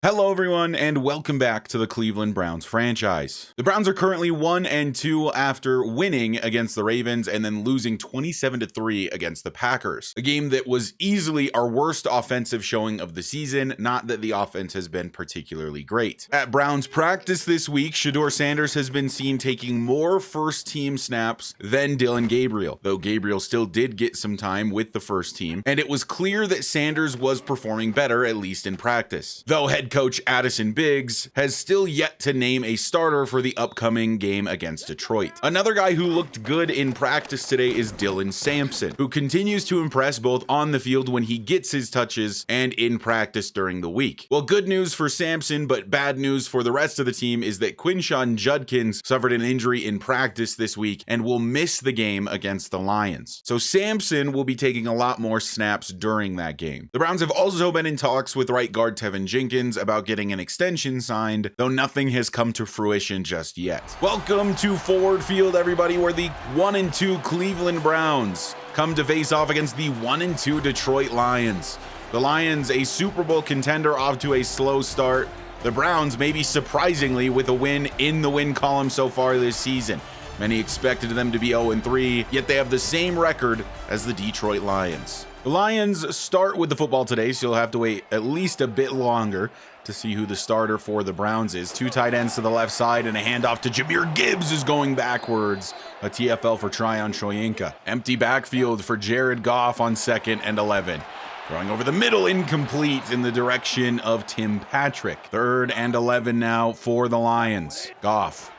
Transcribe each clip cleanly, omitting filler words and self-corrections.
Hello everyone and welcome back to the Cleveland Browns franchise. The Browns are currently 1-2 after winning against the Ravens and then losing 27-3 against the Packers. A game that was easily our worst offensive showing of the season, not that the offense has been particularly great. At Browns practice this week, Shedeur Sanders has been seen taking more first team snaps than Dillon Gabriel, though Gabriel still did get some time with the first team, and it was clear that Sanders was performing better, at least in practice. Though head coach Addison Biggs has still yet to name a starter for the upcoming game against Detroit. Another guy who looked good in practice today is Dylan Sampson, who continues to impress both on the field when he gets his touches and in practice during the week. Well, good news for Sampson, but bad news for the rest of the team is that Quinshon Judkins suffered an injury in practice this week and will miss the game against the Lions. So Sampson will be taking a lot more snaps during that game. The Browns have also been in talks with right guard Tevin Jenkins about getting an extension signed, though nothing has come to fruition just yet. Welcome to Ford Field, everybody, where the 1-2 Cleveland Browns come to face off against the 1-2 Detroit Lions. The Lions, a Super Bowl contender, off to a slow start. The Browns, maybe surprisingly, with a win in the win column so far this season. Many expected them to be 0-3, yet they have the same record as the Detroit Lions. The Lions start with the football today, so you'll have to wait at least a bit longer to see who the starter for the Browns is. Two tight ends to the left side and a handoff to Jahmyr Gibbs is going backwards. A TFL for Tryon Shoyinka. Empty backfield for Jared Goff on 2nd and 11. Throwing over the middle, incomplete in the direction of Tim Patrick. 3rd and 11 now for the Lions. Goff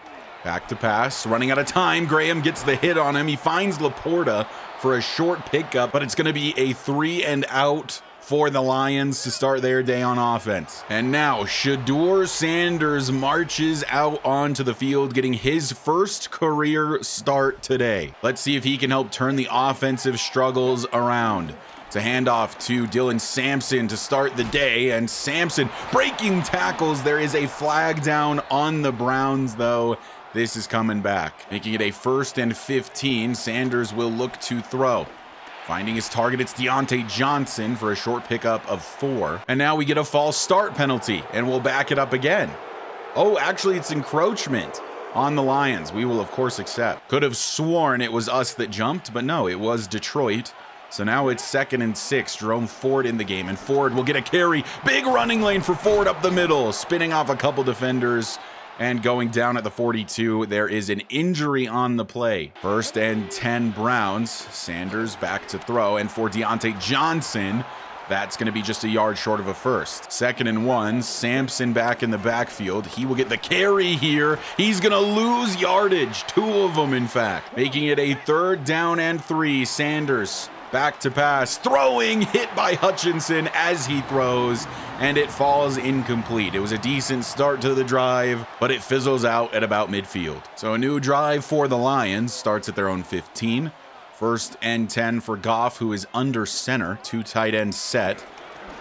back to pass, running out of time. Graham gets the hit on him. He finds Laporta for a short pickup, but it's going to be a 3 and out for the Lions to start their day on offense. And now Shedeur Sanders marches out onto the field, getting his first career start today. Let's see if he can help turn the offensive struggles around. It's a handoff to Dylan Sampson to start the day, and Sampson breaking tackles. There is a flag down on the Browns, though. This is coming back, making it a 1st and 15. Sanders will look to throw. Finding his target, it's Deontay Johnson for a short pickup of 4. And now we get a false start penalty, and we'll back it up again. Oh, actually, it's encroachment on the Lions. We will, of course, accept. Could have sworn it was us that jumped, but no, it was Detroit. So now it's 2nd and 6. Jerome Ford in the game, and Ford will get a carry. Big running lane for Ford up the middle, spinning off a couple defenders. And going down at the 42, there is an injury on the play. 1st and 10 Browns. Sanders back to throw. And for Deontay Johnson, that's going to be just a yard short of a first. 2nd and 1. Sampson back in the backfield. He will get the carry here. He's going to lose yardage. 2 of them, in fact. Making it a 3rd down and 3. Sanders back to pass, throwing, hit by Hutchinson as he throws, and it falls incomplete. It was a decent start to the drive, but it fizzles out at about midfield. So a new drive for the Lions starts at their own 15. 1st and 10 for Goff, who is under center. 2 tight ends set,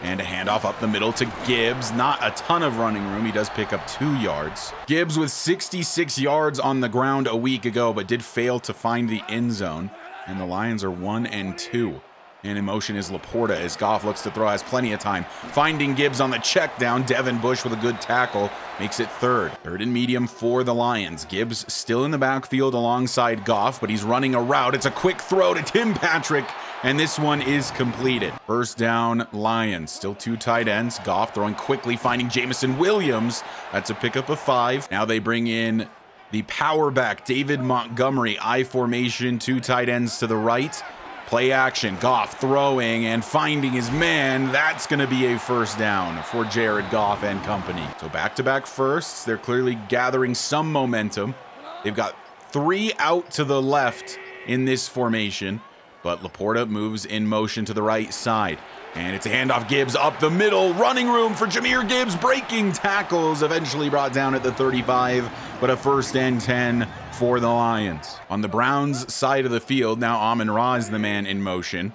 and a handoff up the middle to Gibbs. Not a ton of running room. He does pick up 2 yards. Gibbs with 66 yards on the ground a week ago, but did fail to find the end zone. And the Lions are 1-2. And in motion is Laporta as Goff looks to throw, has plenty of time. Finding Gibbs on the check down. Devin Bush with a good tackle makes it 3rd. 3rd and medium for the Lions. Gibbs still in the backfield alongside Goff, but he's running a route. It's a quick throw to Tim Patrick, and this one is completed. 1st down, Lions. Still 2 tight ends. Goff throwing quickly, finding Jameson Williams. That's a pickup of 5. Now they bring in the power back, David Montgomery, I formation, 2 tight ends to the right. Play action, Goff throwing and finding his man. That's going to be a 1st down for Jared Goff and company. So back-to-back firsts. They're clearly gathering some momentum. They've got 3 out to the left in this formation, but Laporta moves in motion to the right side. And it's a handoff, Gibbs up the middle, running room for Jahmyr Gibbs, breaking tackles, eventually brought down at the 35, but a 1st and 10 for the Lions. On the Browns side of the field, now Amon-Ra is the man in motion.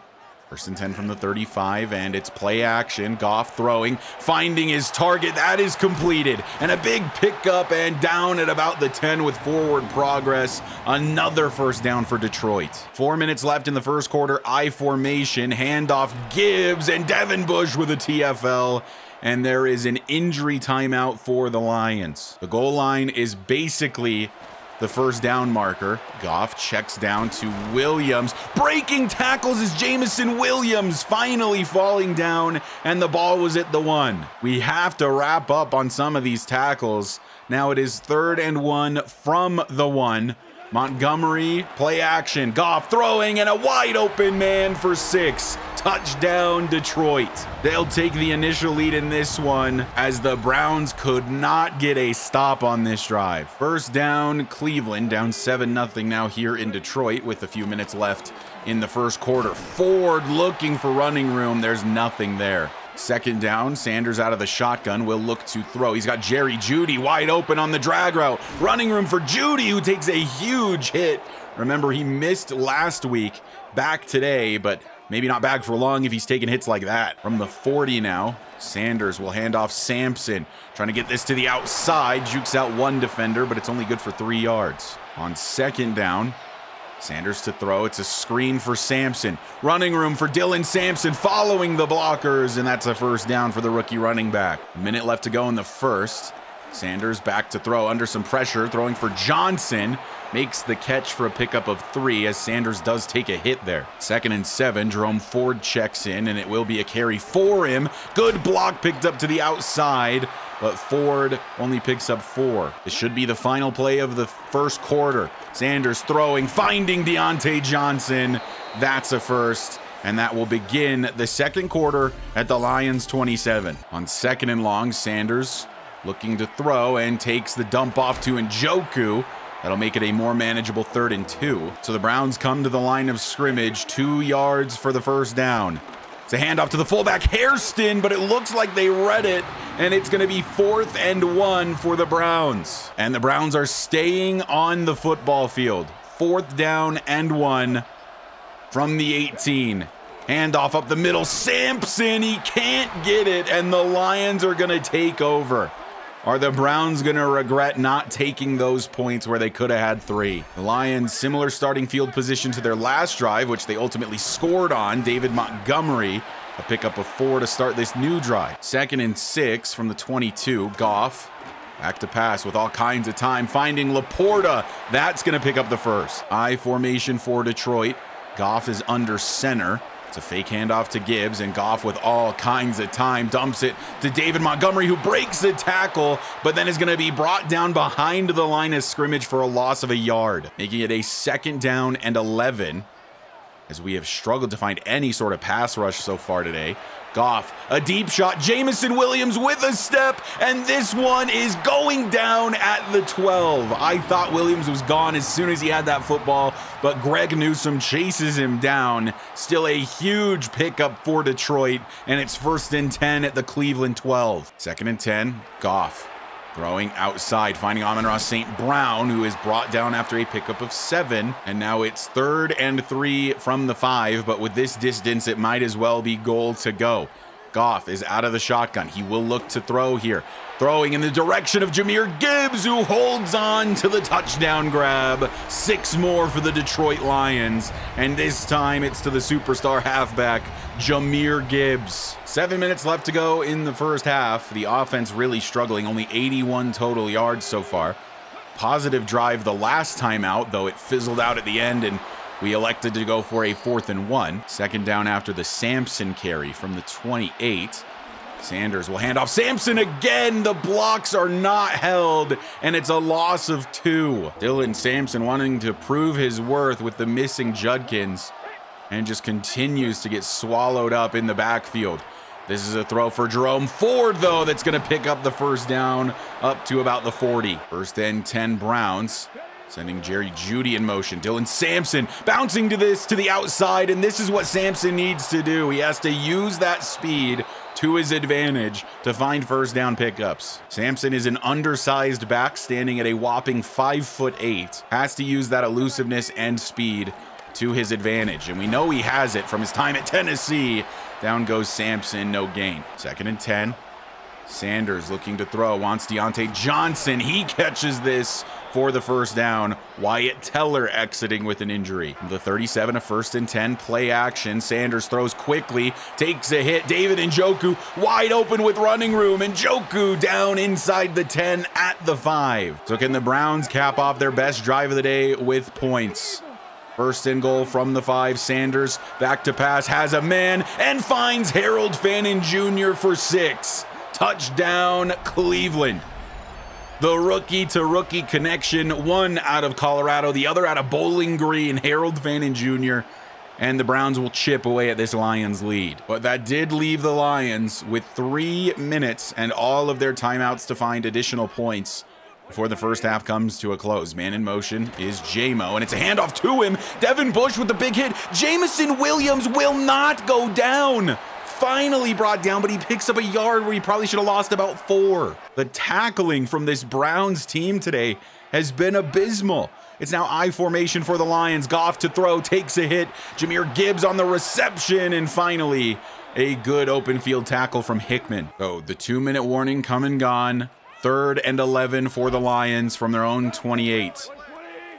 1st and 10 from the 35, and it's play action. Goff throwing, finding his target. That is completed. And a big pickup and down at about the 10 with forward progress. Another 1st down for Detroit. 4 minutes left in the first quarter. I formation, handoff Gibbs, and Devin Bush with a TFL. and there is an injury timeout for the Lions. The goal line is basically the first down marker. Goff checks down to Williams. Breaking tackles is Jameson Williams finally falling down, and the ball was at the 1. We have to wrap up on some of these tackles. Now it is 3rd and 1 from the 1. Montgomery, play action. Goff throwing, and a wide open man for 6. Touchdown, Detroit. They'll take the initial lead in this one as the Browns could not get a stop on this drive. First down, Cleveland, down 7-0 now here in Detroit with a few minutes left in the first quarter. Ford looking for running room. There's nothing there. Second down, Sanders out of the shotgun will look to throw. He's got Jerry Jeudy wide open on the drag route. Running room for Jeudy, who takes a huge hit. Remember, he missed last week, back today, but maybe not back for long if he's taking hits like that. From the 40 now, Sanders will hand off Sampson. Trying to get this to the outside. Jukes out one defender, but it's only good for 3 yards. On second down, Sanders to throw. It's a screen for Sampson. Running room for Dylan Sampson following the blockers, and that's a first down for the rookie running back. A minute left to go in the first. Sanders back to throw under some pressure, throwing for Johnson. Makes the catch for a pickup of 3 as Sanders does take a hit there. 2nd and 7, Jerome Ford checks in, and it will be a carry for him. Good block picked up to the outside, but Ford only picks up 4. This should be the final play of the first quarter. Sanders throwing, finding Deontay Johnson. That's a first, and that will begin the second quarter at the Lions 27. On 2nd and long, Sanders looking to throw and takes the dump off to Njoku. That'll make it a more manageable 3rd and 2. So the Browns come to the line of scrimmage, 2 yards for the first down. It's a handoff to the fullback, Hairston, but it looks like they read it, and it's going to be 4th and 1 for the Browns. And the Browns are staying on the football field. 4th down and 1 from the 18. Handoff up the middle, Sampson, he can't get it, and the Lions are going to take over. Are the Browns going to regret not taking those points where they could have had 3? The Lions, similar starting field position to their last drive, which they ultimately scored on. David Montgomery, a pickup of 4 to start this new drive. 2nd and 6 from the 22. Goff back to pass with all kinds of time, finding Laporta. That's going to pick up the first. I formation for Detroit. Goff is under center. It's a fake handoff to Gibbs, and Goff with all kinds of time dumps it to David Montgomery, who breaks the tackle, but then is going to be brought down behind the line of scrimmage for a loss of a yard, making it a 2nd down and 11, as we have struggled to find any sort of pass rush so far today. Goff, a deep shot, Jameson Williams with a step, and this one is going down at the 12. I thought Williams was gone as soon as he had that football, but Greg Newsome chases him down. Still a huge pickup for Detroit, and it's 1st and 10 at the Cleveland 12. 2nd and 10, Goff throwing outside, finding Amon-Ra St. Brown, who is brought down after a pickup of 7. And now it's 3rd and 3 from the 5, but with this distance, it might as well be goal to go. Goff is out of the shotgun. He will look to throw here. Throwing in the direction of Jahmyr Gibbs, who holds on to the touchdown grab. 6 more for the Detroit Lions. And this time it's to the superstar halfback, Jahmyr Gibbs. 7 minutes left to go in the first half. The offense really struggling, only 81 total yards so far. Positive drive the last time out, though it fizzled out at the end, and we elected to go for a 4th and 1. 2nd down after the Sampson carry from the 28. Sanders will hand off Sampson again. The blocks are not held, and it's a loss of 2. Dylan Sampson wanting to prove his worth with the missing Judkins, and just continues to get swallowed up in the backfield. This is a throw for Jerome Ford, though, that's going to pick up the first down up to about the 40. 1st and 10 Browns. Sending Jerry Jeudy in motion. Dylan Sampson bouncing to the outside, and this is what Sampson needs to do. He has to use that speed to his advantage to find first down pickups. Sampson is an undersized back standing at a whopping 5'8". Has to use that elusiveness and speed to his advantage, and we know he has it from his time at Tennessee. Down goes Sampson, no gain. 2nd and 10. Sanders looking to throw, wants Deontay Johnson. He catches this for the first down. Wyatt Teller exiting with an injury. The 37, a 1st and 10, play action. Sanders throws quickly, takes a hit. David Njoku wide open with running room. Njoku down inside the 10 at the 5. So can the Browns cap off their best drive of the day with points? 1st and goal from the 5. Sanders back to pass, has a man, and finds Harold Fannin Jr. for 6. Touchdown, Cleveland. The rookie-to-rookie connection, one out of Colorado, the other out of Bowling Green, Harold Fannin Jr., and the Browns will chip away at this Lions lead. But that did leave the Lions with 3 minutes and all of their timeouts to find additional points before the first half comes to a close. Man in motion is J-Mo, and it's a handoff to him. Devin Bush with the big hit. Jameson Williams will not go down. Finally brought down, but he picks up a yard where he probably should have lost about 4. The tackling from this Browns team today has been abysmal. It's now I formation for the Lions. Goff to throw, takes a hit. Jahmyr Gibbs on the reception, and finally a good open field tackle from Hickman. So the 2-minute warning come and gone. 3rd and 11 for the Lions from their own 28.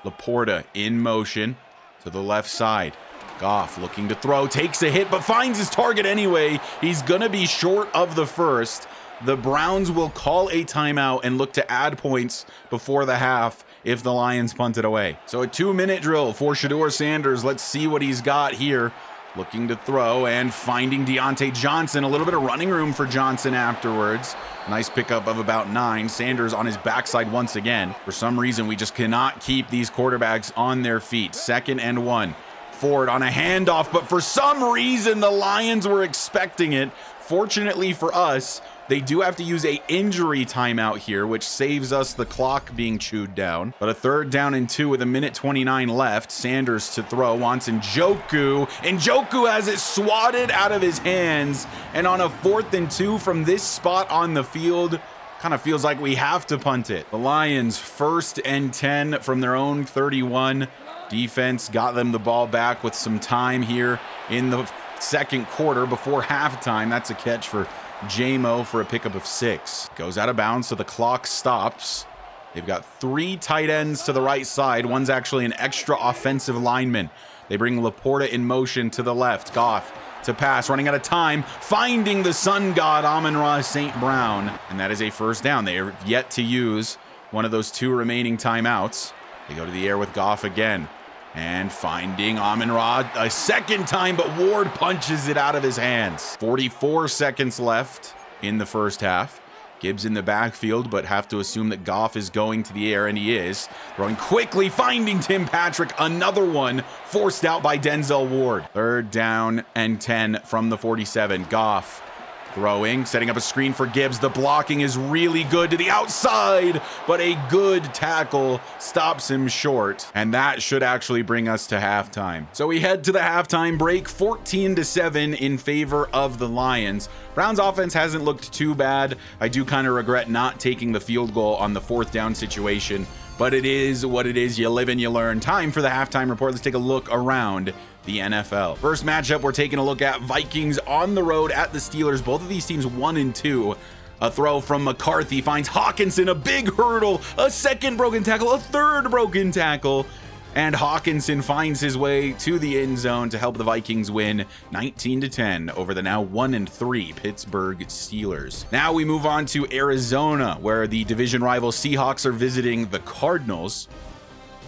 Laporta in motion to the left side. Goff looking to throw, takes a hit, but finds his target anyway. He's gonna be short of the first. The Browns will call a timeout and look to add points before the half if the Lions punt it away. So a 2-minute drill for Shedeur Sanders. Let's see what he's got here. Looking to throw and finding Deontay Johnson. A little bit of running room for Johnson afterwards. Nice pickup of about 9. Sanders on his backside once again. For some reason, we just cannot keep these quarterbacks on their feet. 2nd and 1. Ford on a handoff, but for some reason the Lions were expecting it. Fortunately for us, they do have to use a injury timeout here, which saves us the clock being chewed down. But a 3rd down and 2 with 1:29 left. Sanders to throw, wants Njoku. Njoku has it swatted out of his hands. And on a 4th and 2 from this spot on the field, kind of feels like we have to punt it. The Lions 1st and 10 from their own 31. Defense got them the ball back with some time here in the 2nd quarter before halftime. That's a catch for J-Mo for a pickup of 6. Goes out of bounds, so the clock stops. They've got 3 tight ends to the right side. One's actually an extra offensive lineman. They bring Laporta in motion to the left. Goff to pass, running out of time, finding the sun god Amon-Ra St. Brown. And that is a 1st down. They are yet to use one of those 2 remaining timeouts. They go to the air with Goff again. And finding Amon-Ra a 2nd time, but Ward punches it out of his hands. 44 seconds left in the first half. Gibbs in the backfield, but have to assume that Goff is going to the air, and he is. Throwing quickly, finding Tim Patrick. Another one forced out by Denzel Ward. 3rd down and 10 from the 47. Goff throwing, setting up a screen for Gibbs. The blocking is really good to the outside, but a good tackle stops him short. And that should actually bring us to halftime. So we head to the halftime break, 14-7 in favor of the Lions. Browns offense hasn't looked too bad. I do kind of regret not taking the field goal on the 4th down situation, but it is what it is. You live and you learn. Time for the halftime report. Let's take a look around the NFL. First matchup, we're taking a look at Vikings on the road at the Steelers. Both of these teams 1 and 2. A throw from McCarthy finds Hawkinson, a big hurdle, a 2nd broken tackle, a 3rd broken tackle, and Hawkinson finds his way to the end zone to help the Vikings win 19-10 over the now 1 and 3 Pittsburgh Steelers. Now we move on to Arizona, where the division rival Seahawks are visiting the Cardinals.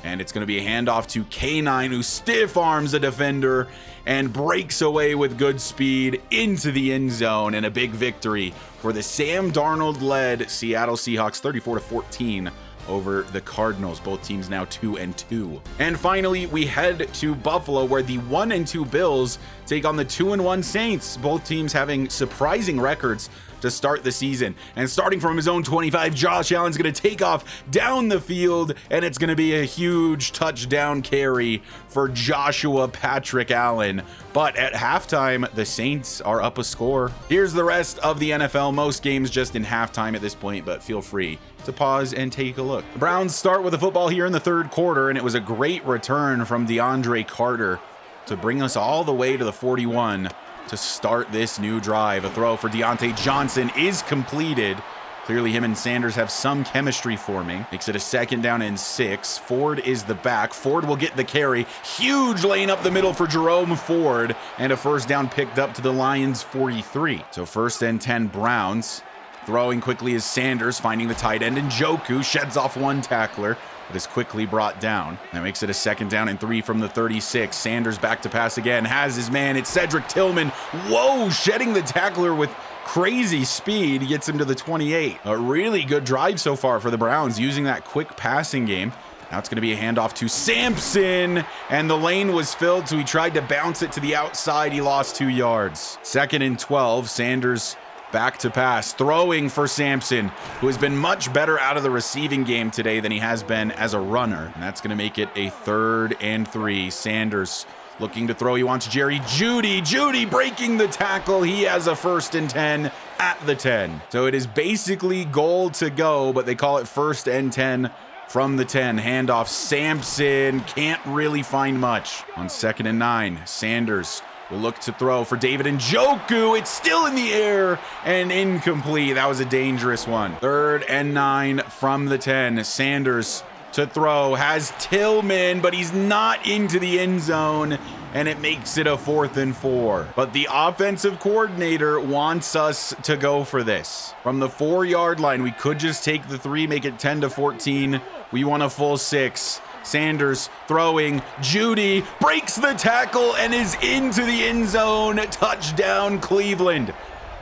And it's going to be a handoff to K9, who stiff arms a defender and breaks away with good speed into the end zone, and a big victory for the Sam Darnold-led Seattle Seahawks, 34-14 over the Cardinals. Both teams now 2 and 2. And finally, we head to Buffalo, where the 1 and 2 Bills take on the 2 and 1 Saints. Both teams having surprising records to start the season. And starting from his own 25, Josh Allen's going to take off down the field, and it's going to be a huge touchdown carry for Joshua Patrick Allen. But at halftime, the Saints are up a score. Here's the rest of the NFL. Most games just in halftime at this point, but feel free to pause and take a look. The Browns start with the football here in the 3rd quarter, and it was a great return from DeAndre Carter to bring us all the way to the 41. to start this new drive. A throw for Deontay Johnson is completed. Clearly him and Sanders have some chemistry forming. Makes it a 2nd down and 6. Ford is the back. Ford will get the carry. Huge lane up the middle for Jerome Ford. And a 1st down picked up to the Lions 43. So 1st and 10 Browns. Throwing quickly is Sanders, finding the tight end. And Njoku sheds off one tackler, but is quickly brought down. That makes it a 2nd down and 3 from the 36. Sanders back to pass again. Has his man. It's Cedric Tillman. Whoa, shedding the tackler with crazy speed, gets him to the 28. A really good drive so far for the Browns, using that quick passing game. Now it's going to be a handoff to Sampson, and the lane was filled, so he tried to bounce it to the outside. He lost 2 yards. 2nd and 12. Sanders back to pass, throwing for Sampson, who has been much better out of the receiving game today than he has been as a runner. And that's going to make it a 3rd and 3. Sanders looking to throw. He wants Jerry Jeudy. Jeudy breaking the tackle. He has a 1st and 10 at the 10. So it is basically goal to go, but they call it 1st and 10 from the 10. Handoff. Sampson can't really find much. On 2nd and 9, Sanders will look to throw for David Njoku. It's still in the air and incomplete. That was a dangerous one. 3rd and 9 from the 10. Sanders to throw, has Tillman, but he's not into the end zone, and it makes it a 4th and 4. But the offensive coordinator wants us to go for this. From the 4-yard line, we could just take the 3, make it 10 to 14. We want a full 6. Sanders throwing. Jeudy breaks the tackle and is into the end zone. Touchdown, Cleveland.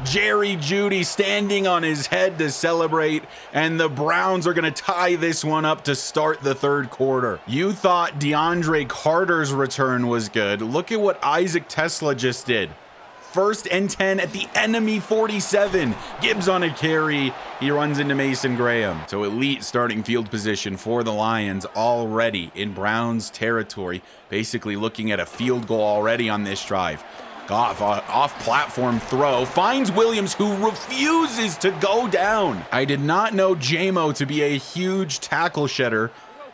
Jerry Jeudy standing on his head to celebrate, and the Browns are going to tie this one up to start the 3rd quarter. You thought DeAndre Carter's return was good. Look at what Isaac Tesla just did. 1st and 10 at the enemy 47. Gibbs on a carry. He runs into Mason Graham. So elite starting field position for the Lions already in Browns territory. Basically looking at a field goal already on this drive. Goff, off-platform throw, finds Williams, who refuses to go down. I did not know JMO to be a huge tackle shedder,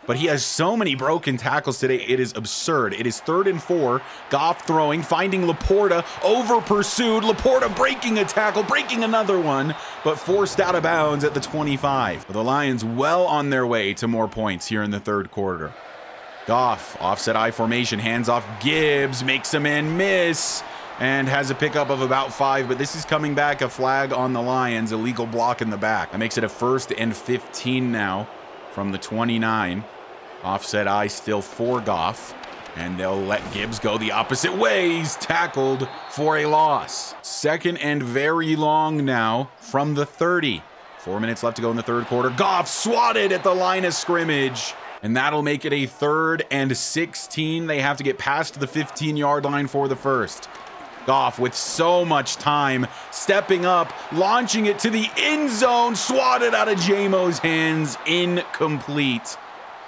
but he has so many broken tackles today. It is absurd. It is 3rd and 4. Goff throwing, finding Laporta, over-pursued. Laporta breaking a tackle, breaking another one, but forced out of bounds at the 25. The Lions well on their way to more points here in the 3rd quarter. Goff, offset I formation, hands off Gibbs, makes a man miss, and has a pickup of about 5, but this is coming back, a flag on the Lions, illegal block in the back. That makes it a 1st and 15 now from the 29. Offset I still for Goff, and they'll let Gibbs go the opposite way. He's tackled for a loss. 2nd and very long now from the 30. 4 minutes left to go in the 3rd quarter. Goff swatted at the line of scrimmage, and that'll make it a 3rd and 16. They have to get past the 15-yard line for the 1st. Goff with so much time, stepping up, launching it to the end zone, swatted out of JMO's hands, incomplete.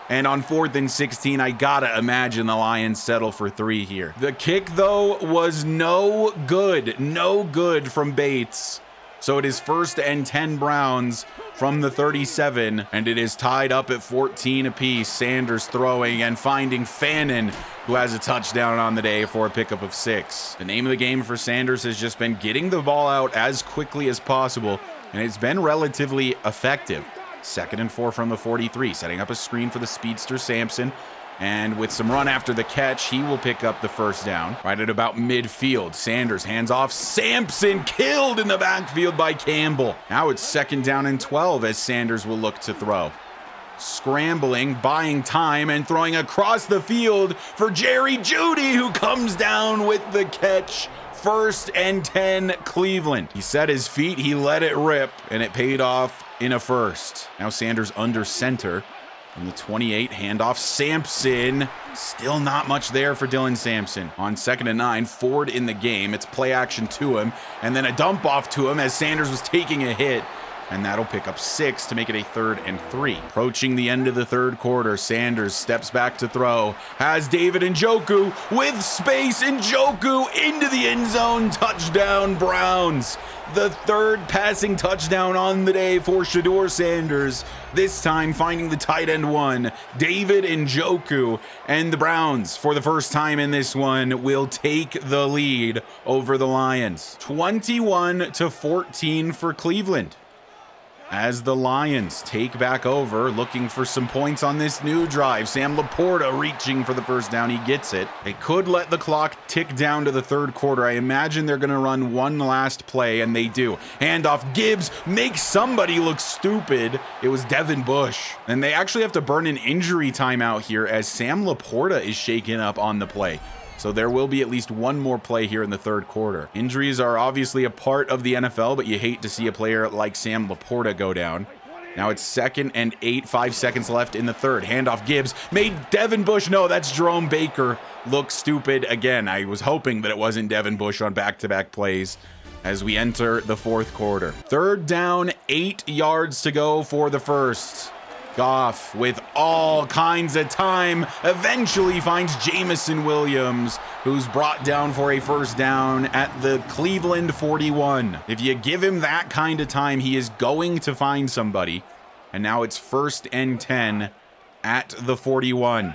And on 4th and 16, I gotta imagine the Lions settle for 3 here. The kick, though, was no good from Bates. So it is 1st and 10 Browns from the 37, and it is tied up at 14 apiece. Sanders throwing and finding Fannin, who has a touchdown on the day for a pickup of 6. The name of the game for Sanders has just been getting the ball out as quickly as possible, and it's been relatively effective. 2nd and 4 from the 43, setting up a screen for the speedster Sampson. And with some run after the catch, he will pick up the 1st down. Right at about midfield, Sanders hands off. Sampson killed in the backfield by Campbell. Now it's 2nd down and 12 as Sanders will look to throw. Scrambling, buying time, and throwing across the field for Jerry Jeudy, who comes down with the catch. 1st and 10 Cleveland. He set his feet, he let it rip, and it paid off in a 1st. Now Sanders under center. From the 28, handoff Sampson. Still not much there for Dylan Sampson. On 2nd and 9, Ford in the game. It's play action to him, and then a dump off to him as Sanders was taking a hit. and that'll pick up 6 to make it a 3rd and 3. Approaching the end of the third quarter, Sanders steps back to throw, has David Njoku with space. Njoku into the end zone, touchdown Browns. The 3rd passing touchdown on the day for Shedeur Sanders, this time finding the tight end one, David Njoku, and the Browns, for the first time in this one, will take the lead over the Lions. 21-14 for Cleveland, as the Lions take back over, looking for some points on this new drive. Sam Laporta reaching for the first down. He gets it. They could let the clock tick down to the third quarter. I imagine they're going to run one last play, and they do. Handoff. Gibbs makes somebody look stupid. It was Devin Bush. And they actually have to burn an injury timeout here, as Sam Laporta is shaken up on the play. So there will be at least one more play here in the third quarter. Injuries are obviously a part of the NFL, but you hate to see a player like Sam Laporta go down. Now it's 2nd and 8, 5 seconds left in the third. Handoff. Gibbs made Devin Bush. No, that's Jerome Baker. Look stupid again. I was hoping that it wasn't Devin Bush on back-to-back plays as we enter the fourth quarter. 3rd down, 8 yards to go for the first. Goff, with all kinds of time, eventually finds Jameson Williams, who's brought down for a first down at the Cleveland 41. If you give him that kind of time, he is going to find somebody. And now it's 1st and 10 at the 41.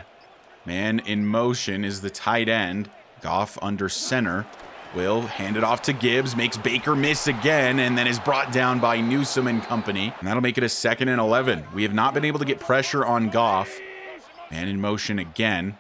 Man in motion is the tight end. Goff under center. Will hand it off to Gibbs, makes Baker miss again, and then is brought down by Newsome and company. And that'll make it a 2nd and 11. We have not been able to get pressure on Goff. Man in motion again.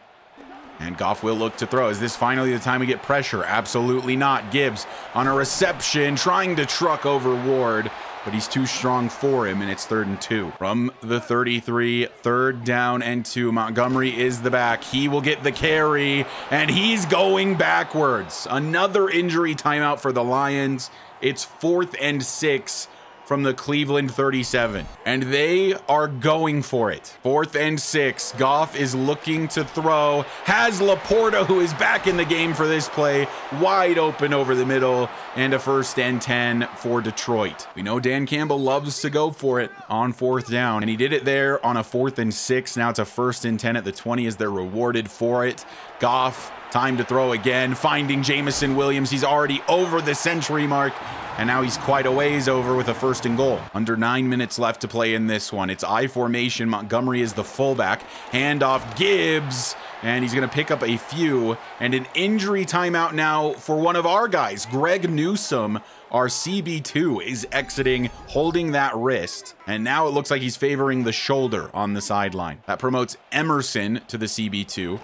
And Goff will look to throw. Is this finally the time we get pressure? Absolutely not. Gibbs on a reception, trying to truck over Ward, but he's too strong for him, and it's 3rd and 2. From the 33, 3rd down and 2. Montgomery is the back. He will get the carry, and he's going backwards. Another injury timeout for the Lions. It's 4th and 6 from the Cleveland 37, and they are going for it. 4th and 6. Goff is looking to throw, has Laporta, who is back in the game for this play, wide open over the middle, and a 1st and 10 for Detroit. We know Dan Campbell loves to go for it on 4th down, and he did it there on a 4th and 6. Now it's a 1st and 10 at the 20 as they're rewarded for it. Goff, time to throw again, finding Jameson Williams. He's already over the century mark, and now he's quite a ways over with a 1st and goal. Under 9 minutes left to play in this one. It's I formation. Montgomery is the fullback. Handoff. Gibbs, and he's going to pick up a few. And an injury timeout now for one of our guys. Greg Newsome, our CB2, is exiting, holding that wrist. And now it looks like he's favoring the shoulder on the sideline. That promotes Emerson to the CB2.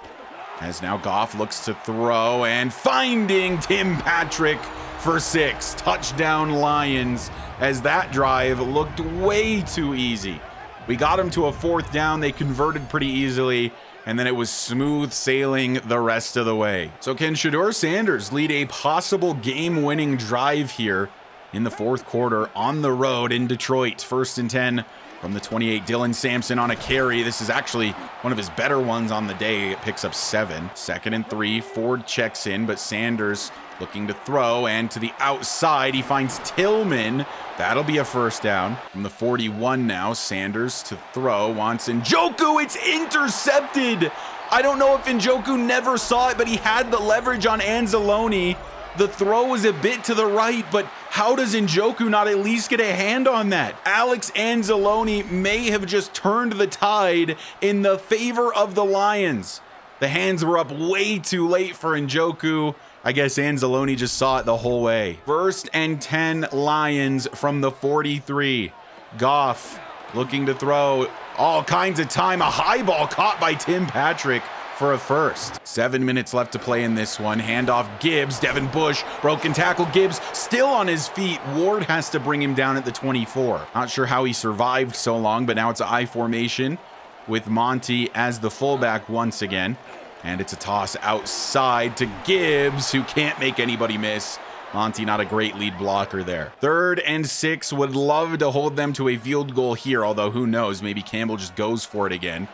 As now Goff looks to throw, and finding Tim Patrick for 6. Touchdown Lions, as that drive looked way too easy. We got them to a 4th down. They converted pretty easily, and then it was smooth sailing the rest of the way. So can Shedeur Sanders lead a possible game-winning drive here in the fourth quarter on the road in Detroit? 1st and 10 from the 28. Dylan Sampson on a carry. This is actually one of his better ones on the day. It picks up 7. 2nd and 3. Ford checks in, but Sanders looking to throw, and to the outside, he finds Tillman. That'll be a 1st down. From the 41 now, Sanders to throw, wants Njoku. It's intercepted. I don't know if Njoku never saw it, but he had the leverage on Anzalone. The throw was a bit to the right, but how does Njoku not at least get a hand on that? Alex Anzalone may have just turned the tide in the favor of the Lions. The hands were up way too late for Njoku. I guess Anzalone just saw it the whole way. 1st and 10 Lions from the 43. Goff looking to throw, all kinds of time. A high ball caught by Tim Patrick for a 1st. 7 minutes left to play in this one. Handoff. Gibbs. Devin Bush. Broken tackle. Gibbs still on his feet. Ward has to bring him down at the 24. Not sure how he survived so long, but now it's an I formation with Monty as the fullback once again. And it's a toss outside to Gibbs, who can't make anybody miss. Monty, not a great lead blocker there. 3rd and 6. Would love to hold them to a field goal here, although who knows, maybe Campbell just goes for it again.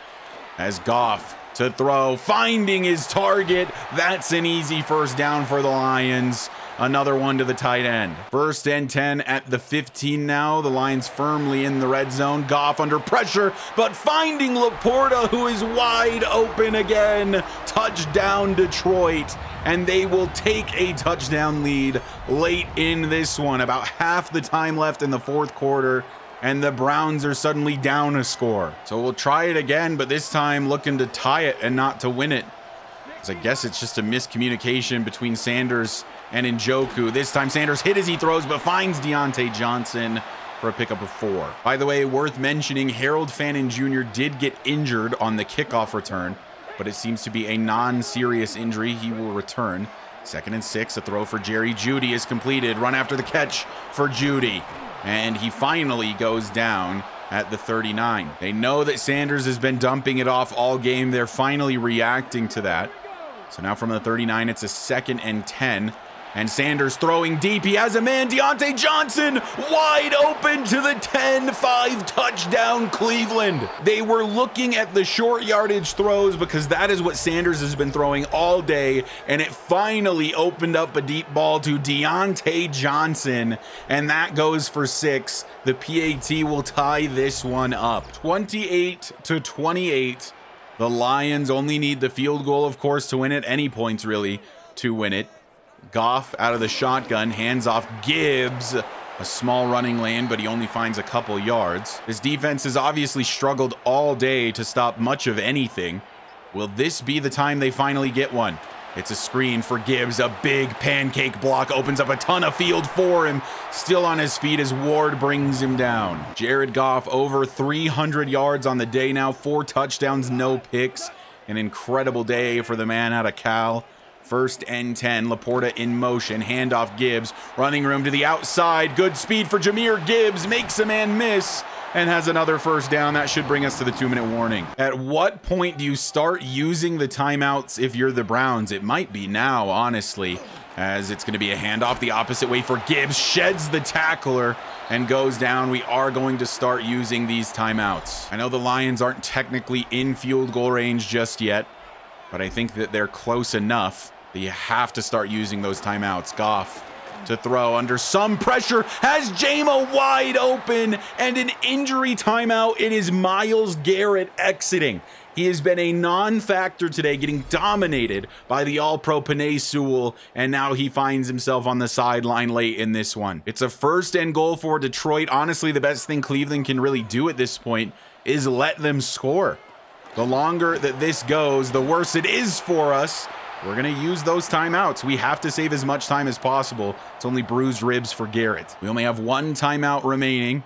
As Goff to throw, finding his target. That's an easy first down for the Lions. Another one to the tight end. 1st and 10 at the 15 now. The Lions firmly in the red zone. Goff under pressure, but finding Laporta, who is wide open again. Touchdown Detroit, and they will take a touchdown lead late in this one. About half the time left in the 4th quarter, and the Browns are suddenly down a score. So we'll try it again, but this time looking to tie it and not to win it. I guess it's just a miscommunication between Sanders and Njoku. This time Sanders hit as he throws, but finds Deontay Johnson for a pickup of 4. By the way, worth mentioning, Harold Fannin Jr. did get injured on the kickoff return, but it seems to be a non-serious injury. He will return. 2nd and 6, a throw for Jerry Jeudy is completed. Run after the catch for Jeudy, and he finally goes down at the 39. They know that Sanders has been dumping it off all game. They're finally reacting to that. So now from the 39, it's a 2nd and 10. And Sanders throwing deep. He has a man, Deontay Johnson, wide open to the 10-5 touchdown Cleveland. They were looking at the short yardage throws because that is what Sanders has been throwing all day. And it finally opened up a deep ball to Deontay Johnson. And that goes for 6. The PAT will tie this one up. 28-28. The Lions only need the field goal, of course, to win it. Any points, really, to win it. Goff out of the shotgun, hands off Gibbs. A small running lane, but he only finds a couple yards. His defense has obviously struggled all day to stop much of anything. Will this be the time they finally get one? It's a screen for Gibbs. A big pancake block opens up a ton of field for him. Still on his feet as Ward brings him down. Jared Goff over 300 yards on the day now. 4 touchdowns, no picks. An incredible day for the man out of Cal. 1st and 10, Laporta in motion, handoff Gibbs, running room to the outside, good speed for Jahmyr Gibbs, makes a man miss, and has another first down. That should bring us to the 2-minute warning. At what point do you start using the timeouts if you're the Browns? It might be now, honestly, as it's going to be a handoff the opposite way for Gibbs, sheds the tackler, and goes down. We are going to start using these timeouts. I know the Lions aren't technically in field goal range just yet, but I think that they're close enough that you have to start using those timeouts. Goff to throw under some pressure, has Jama wide open, and an injury timeout. It is Myles Garrett exiting. He has been a non-factor today, getting dominated by the all-pro Penei Sewell, and now he finds himself on the sideline late in this one. It's a 1st and goal for Detroit. Honestly, the best thing Cleveland can really do at this point is let them score. The longer that this goes, the worse it is for us. We're going to use those timeouts. We have to save as much time as possible. It's only bruised ribs for Garrett. We only have 1 timeout remaining.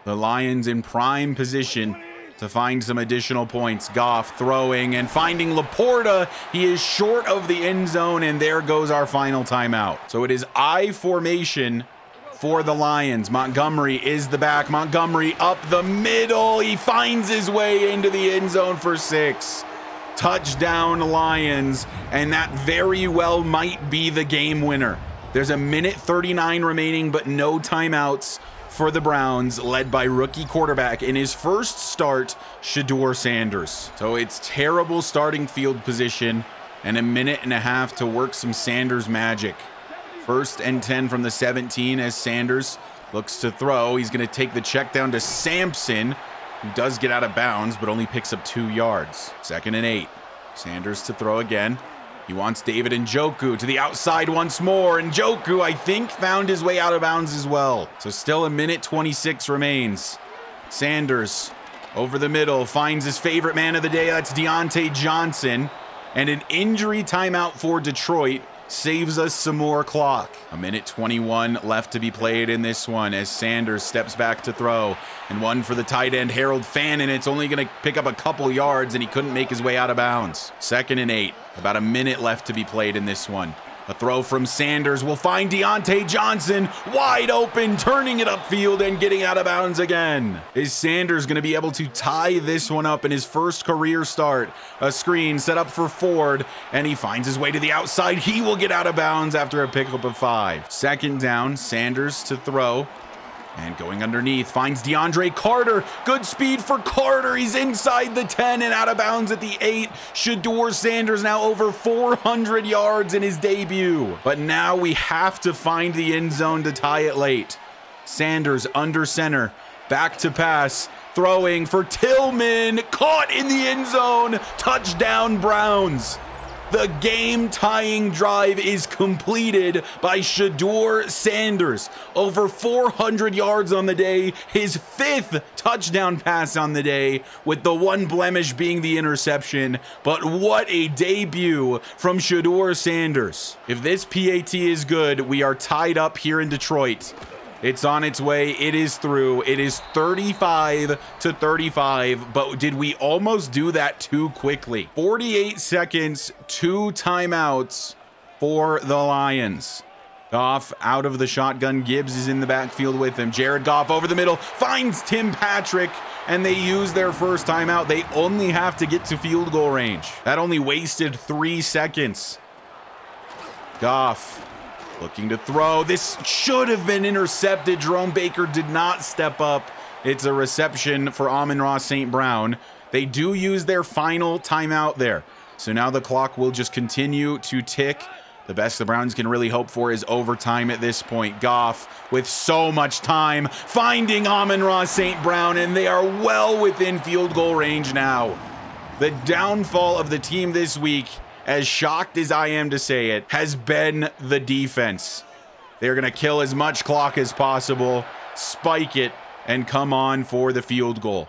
The Lions in prime position to find some additional points. Goff throwing and finding Laporta. He is short of the end zone, and there goes our final timeout. So it is I formation for the Lions. Montgomery is the back. Montgomery up the middle. He finds his way into the end zone for 6. Touchdown Lions, and that very well might be the game winner. There's a 1:39 remaining, but no timeouts for the Browns, led by rookie quarterback in his first start, Shedeur Sanders. So it's terrible starting field position and a 1.5 to work some Sanders magic. 1st and 10 from the 17 as Sanders looks to throw. He's going to take the check down to Sampson, who does get out of bounds, but only picks up 2 yards. 2nd and 8. Sanders to throw again. He wants David Njoku to the outside once more. Njoku, I think, found his way out of bounds as well. So still a 1:26 remains. Sanders over the middle finds his favorite man of the day. That's Deontay Johnson. And an injury timeout for Detroit saves us some more clock. 1:21 left to be played in this one as Sanders steps back to throw. And one for the tight end, Harold Fannin. It's only going to pick up a couple yards, and he couldn't make his way out of bounds. 2nd and 8. About a minute left to be played in this one. A throw from Sanders will find Deontay Johnson wide open, turning it upfield and getting out of bounds again. Is Sanders going to be able to tie this one up in his first career start? A screen set up for Ford, and he finds his way to the outside. He will get out of bounds after a pickup of 5. 2nd down, Sanders to throw. And going underneath, finds DeAndre Carter. Good speed for Carter. He's inside the 10 and out of bounds at the 8. Shedeur Sanders now over 400 yards in his debut. But now we have to find the end zone to tie it late. Sanders under center. Back to pass. Throwing for Tillman. Caught in the end zone. Touchdown Browns. The game-tying drive is completed by Shedeur Sanders. Over 400 yards on the day, his 5th touchdown pass on the day, with the one blemish being the interception. But what a debut from Shedeur Sanders. If this PAT is good, we are tied up here in Detroit. It's on its way. It is through. It is 35-35, but did we almost do that too quickly? 48 seconds, 2 timeouts for the Lions. Goff out of the shotgun. Gibbs is in the backfield with him. Jared Goff over the middle, finds Tim Patrick, and they use their first timeout. They only have to get to field goal range. That only wasted 3 seconds. Goff looking to throw. This should have been intercepted. Jerome Baker did not step up. It's a reception for Amon-Ra St. Brown. They do use their final timeout there. So now the clock will just continue to tick. The best the Browns can really hope for is overtime at this point. Goff with so much time, finding Amon-Ra St. Brown, and they are well within field goal range now. The downfall of the team this week, as shocked as I am to say it, has been the defense. They're going to kill as much clock as possible, spike it, and come on for the field goal.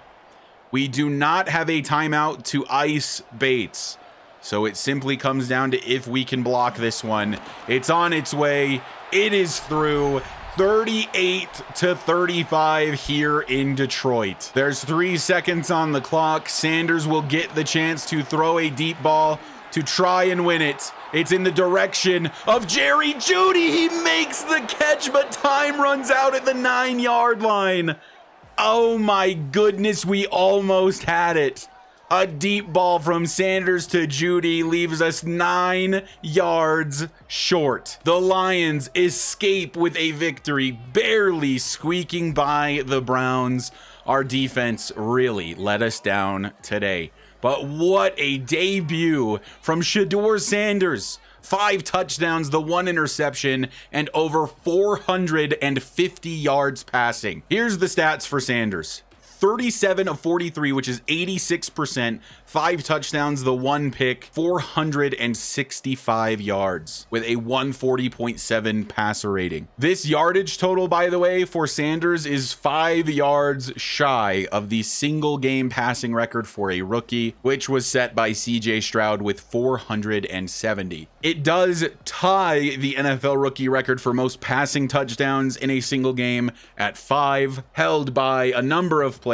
We do not have a timeout to ice Bates, so it simply comes down to if we can block this one. It's on its way. It is through. 38-35 here in Detroit. There's 3 seconds on the clock. Sanders will get the chance to throw a deep ball to try and win it. It's in the direction of Jerry Jeudy. He makes the catch, but time runs out at the 9-yard line. Oh my goodness, we almost had it. A deep ball from Sanders to Jeudy leaves us 9 yards short. The Lions escape with a victory, barely squeaking by the Browns. Our defense really let us down today. But what a debut from Shedeur Sanders. 5 touchdowns, the 1 interception, and over 450 yards passing. Here's the stats for Sanders. 37 of 43, which is 86%, 5 touchdowns, the 1 pick, 465 yards with a 140.7 passer rating. This yardage total, by the way, for Sanders is 5 yards shy of the single game passing record for a rookie, which was set by CJ Stroud with 470. It does tie the NFL rookie record for most passing touchdowns in a single game at 5, held by a number of players,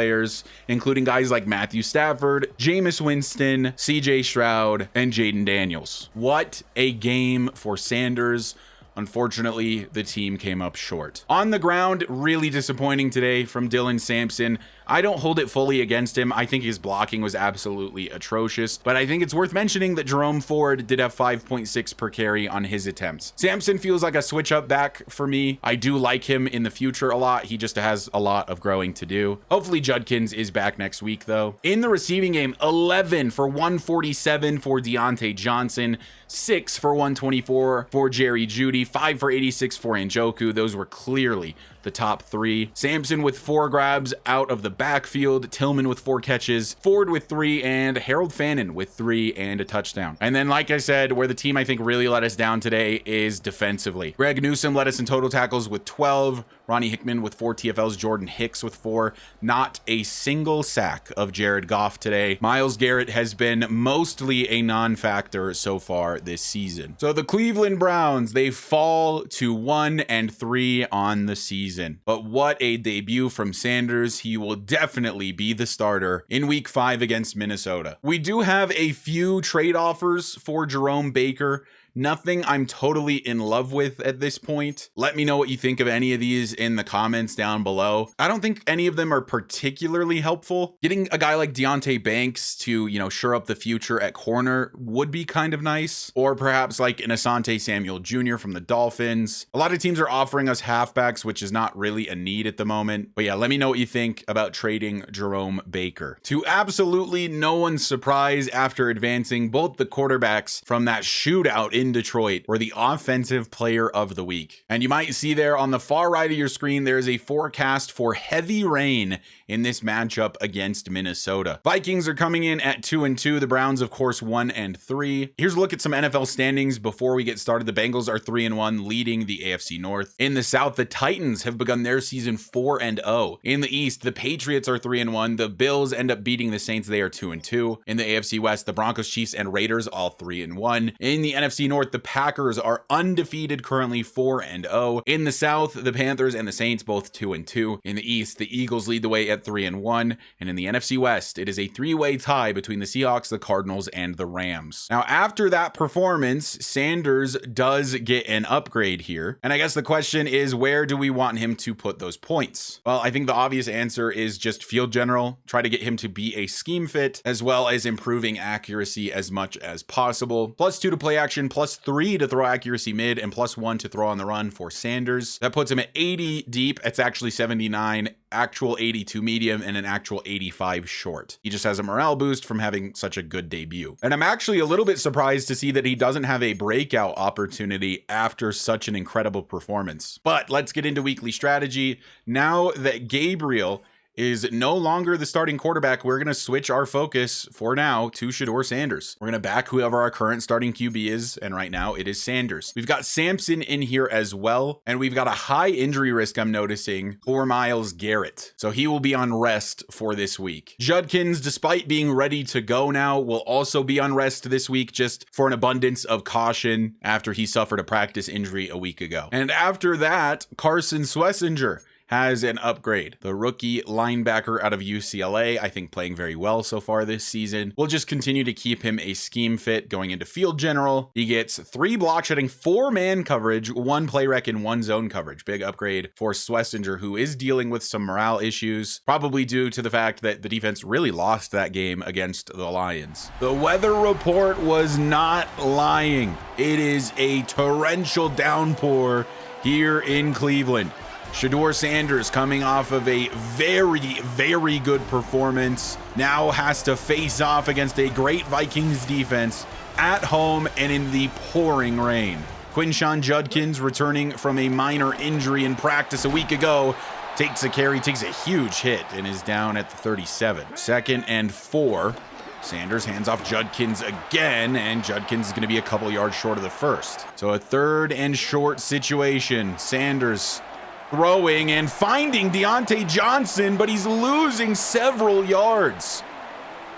including guys like Matthew Stafford, Jameis Winston, CJ Stroud, and Jaden Daniels. What a game for Sanders. Unfortunately, the team came up short. On the ground, really disappointing today from Dylan Sampson. I don't hold it fully against him. I think his blocking was absolutely atrocious, but I think it's worth mentioning that Jerome Ford did have 5.6 per carry on his attempts. Sampson feels like a switch up back for me. I do like him in the future a lot. He just has a lot of growing to do. Hopefully Judkins is back next week though. In the receiving game, 11 for 147 for Deontay Johnson, 6 for 124 for Jerry Jeudy, 5 for 86 for Njoku. Those were clearly the top 3. Sampson with 4 grabs out of the backfield, Tillman with 4 catches, Ford with 3, and Harold Fannin with 3 and a touchdown. And then, like I said, where the team I think really let us down today is defensively. Greg Newsome led us in total tackles with 12, Ronnie Hickman with 4 TFLs, Jordan Hicks with 4. Not a single sack of Jared Goff today. Myles Garrett has been mostly a non-factor so far this season. So the Cleveland Browns, they fall to 1-3 on the season. But what a debut from Sanders. He will definitely be the starter in week 5 against Minnesota. We do have a few trade offers for Jerome Baker. Nothing I'm totally in love with at this point. Let me know what you think of any of these in the comments down below. I don't think any of them are particularly helpful. Getting a guy like Deonte Banks to, shore up the future at corner would be kind of nice. Or perhaps like an Asante Samuel Jr. from the Dolphins. A lot of teams are offering us halfbacks, which is not really a need at the moment. But yeah, let me know what you think about trading Jerome Baker. To absolutely no one's surprise, after advancing, both the quarterbacks from that shootout in Detroit were the offensive player of the week. And you might see there on the far right of your screen, there is a forecast for heavy rain in this matchup against Minnesota. Vikings are coming in at 2-2. The Browns, of course, 1-3. Here's a look at some NFL standings before we get started. The Bengals are 3-1, leading the AFC North. In the South, the Titans have begun their season 4-0. In the East, the Patriots are 3-1. The Bills end up beating the Saints. They are 2-2. In the AFC West, the Broncos, Chiefs, and Raiders all 3-1. In the NFC North, the Packers are undefeated, currently 4-0. In the South, the Panthers and the Saints both 2-2. In the East, the Eagles lead the way at 3-1. And in the NFC West, it is a three-way tie between the Seahawks, the Cardinals, and the Rams. Now, after that performance, Sanders does get an upgrade here. And I guess the question is, where do we want him to put those points? Well, I think the obvious answer is just field general. Try to get him to be a scheme fit, as well as improving accuracy as much as possible. +2 to play action, +3 to throw accuracy mid, and +1 to throw on the run for Sanders. That puts him at 80 deep. It's actually 79. Actual 82 medium and an actual 85 short. He just has a morale boost from having such a good debut. And I'm actually a little bit surprised to see that he doesn't have a breakout opportunity after such an incredible performance. But let's get into weekly strategy. Now that Gabriel is no longer the starting quarterback, we're going to switch our focus for now to Shedeur Sanders. We're going to back whoever our current starting QB is, and right now it is Sanders. We've got Sampson in here as well, and we've got a high injury risk I'm noticing for Myles Garrett. So he will be on rest for this week. Judkins, despite being ready to go now, will also be on rest this week just for an abundance of caution after he suffered a practice injury a week ago. And after that, Carson Schlesinger has an upgrade. The rookie linebacker out of UCLA, I think playing very well so far this season. We'll just continue to keep him a scheme fit going into field general. He gets 3 block shedding, 4 man coverage, 1 play rec, and 1 zone coverage. Big upgrade for Schlesinger, who is dealing with some morale issues, probably due to the fact that the defense really lost that game against the Lions. The weather report was not lying. It is a torrential downpour here in Cleveland. Shedeur Sanders, coming off of a very, very good performance, now has to face off against a great Vikings defense at home and in the pouring rain. Quinshon Judkins, returning from a minor injury in practice a week ago, takes a carry, takes a huge hit, and is down at the 37. 2nd and 4. Sanders hands off Judkins again, and Judkins is going to be a couple yards short of the first. So a 3rd and short situation. Sanders throwing and finding Deontay Johnson, but he's losing several yards.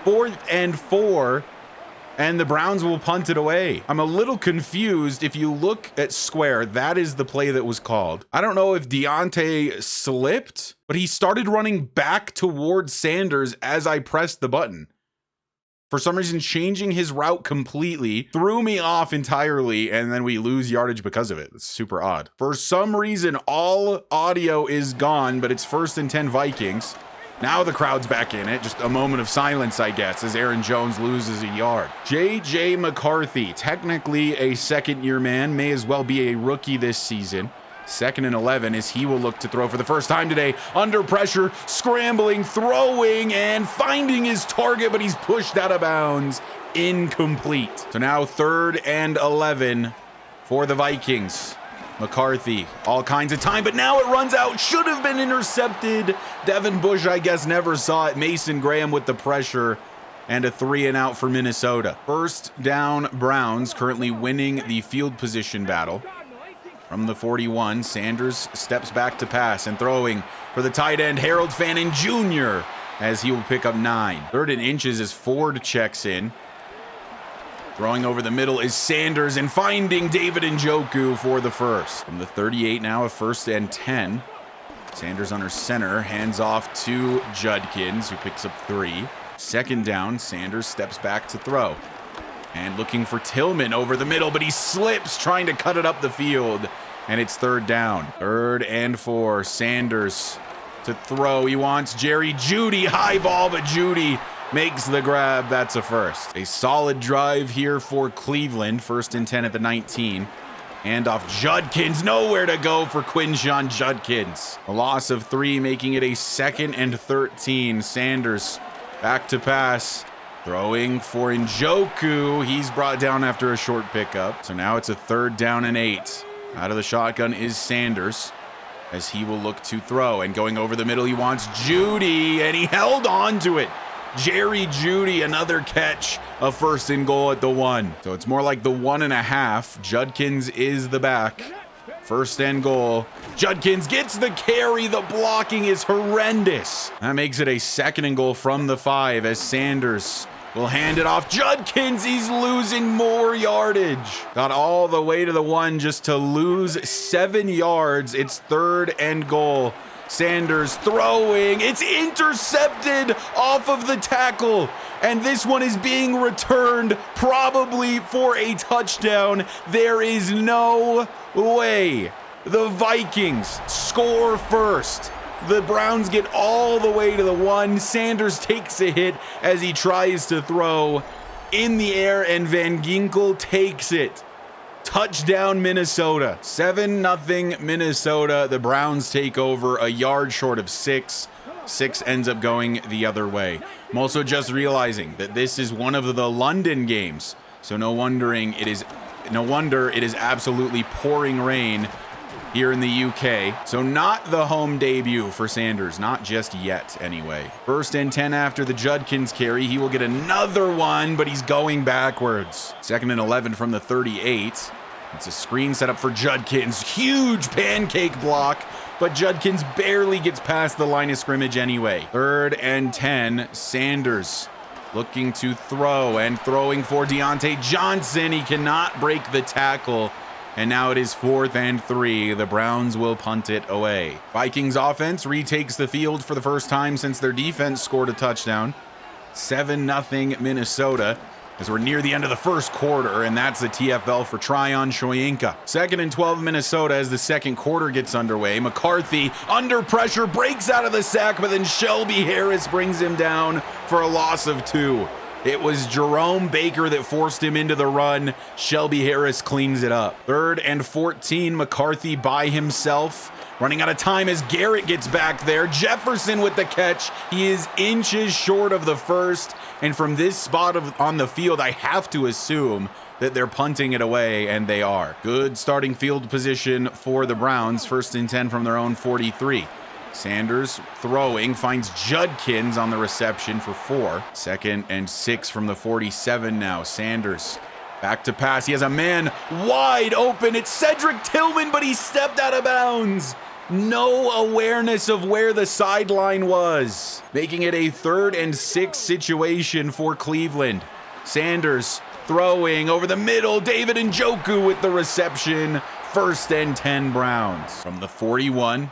4th and 4, and the Browns will punt it away. I'm a little confused. If you look at square, that is the play that was called. I don't know if Deontay slipped, but he started running back towards Sanders as I pressed the button. For some reason, changing his route completely threw me off entirely, and then we lose yardage because of it. It's super odd. For some reason, all audio is gone, but it's 1st and 10 Vikings. Now the crowd's back in it. Just a moment of silence, I guess, as Aaron Jones loses a yard. J.J. McCarthy, technically a second-year man, may as well be a rookie this season. 2nd and 11 as he will look to throw for the first time today. Under pressure, scrambling, throwing, and finding his target, but he's pushed out of bounds. Incomplete. So now 3rd and 11 for the Vikings. McCarthy, all kinds of time, but now it runs out. Should have been intercepted. Devin Bush, I guess, never saw it. Mason Graham with the pressure. And a 3 and out for Minnesota. 1st down Browns, currently winning the field position battle. From the 41, Sanders steps back to pass and throwing for the tight end, Harold Fannin Jr., as he will pick up 9. 3rd and inches as Ford checks in. Throwing over the middle is Sanders and finding David Njoku for the first. From the 38 now, a 1st and 10. Sanders under center, hands off to Judkins, who picks up 3. 2nd down, Sanders steps back to throw. And looking for Tillman over the middle, but he slips trying to cut it up the field. And it's third down. 3rd and 4. Sanders to throw. He wants Jerry Jeudy. High ball, but Jeudy makes the grab. That's a first. A solid drive here for Cleveland. 1st and 10 at the 19. And off Judkins. Nowhere to go for Quinshon Judkins. A loss of 3, making it a 2nd and 13. Sanders back to pass. Throwing for Njoku. He's brought down after a short pickup. So now it's a 3rd down and 8. Out of the shotgun is Sanders as he will look to throw. And going over the middle, he wants Jeudy, and he held on to it. Jerry Jeudy, another catch, a 1st and goal at the 1. So it's more like the 1.5. Judkins is the back. 1st and goal. Judkins gets the carry. The blocking is horrendous. That makes it a 2nd and goal from the 5 as Sanders will hand it off. Judkins, he's losing more yardage. Got all the way to the 1 just to lose 7 yards. It's 3rd and goal. Sanders throwing. It's intercepted off of the tackle. And this one is being returned probably for a touchdown. There is no way. The Vikings score first. The Browns get all the way to the 1. Sanders takes a hit as he tries to throw in the air, and Van Ginkel takes it. Touchdown, Minnesota. 7-0 Minnesota. The Browns take over a yard short of 6. 6 ends up going the other way. I'm also just realizing that this is one of the London games, so no wonder it is absolutely pouring rain here in the UK. So not the home debut for Sanders, not just yet anyway. 1st and 10 after the Judkins carry. He will get another one, but he's going backwards. 2nd and 11 from the 38. It's a screen set up for Judkins. Huge pancake block, but Judkins barely gets past the line of scrimmage anyway. 3rd and 10, Sanders looking to throw and throwing for Deontay Johnson. He cannot break the tackle. And now it is 4th and 3. The Browns will punt it away. Vikings offense retakes the field for the first time since their defense scored a touchdown. 7-0 Minnesota as we're near the end of the first quarter, and that's the TFL for Tryon Shoyinka. 2nd and 12 Minnesota as the second quarter gets underway. McCarthy under pressure breaks out of the sack, but then Shelby Harris brings him down for a loss of 2. It was Jerome Baker that forced him into the run. Shelby Harris cleans it up. 3rd and 14, McCarthy by himself. Running out of time as Garrett gets back there. Jefferson with the catch. He is inches short of the first. And from this spot on the field, I have to assume that they're punting it away, and they are. Good starting field position for the Browns. 1st and 10 from their own 43. Sanders throwing, finds Judkins on the reception for 4. 2nd and 6 from the 47 now. Sanders back to pass. He has a man wide open. It's Cedric Tillman, but he stepped out of bounds. No awareness of where the sideline was, making it a 3rd and 6 situation for Cleveland. Sanders throwing over the middle. David Njoku with the reception. 1st and 10 Browns. From the 41.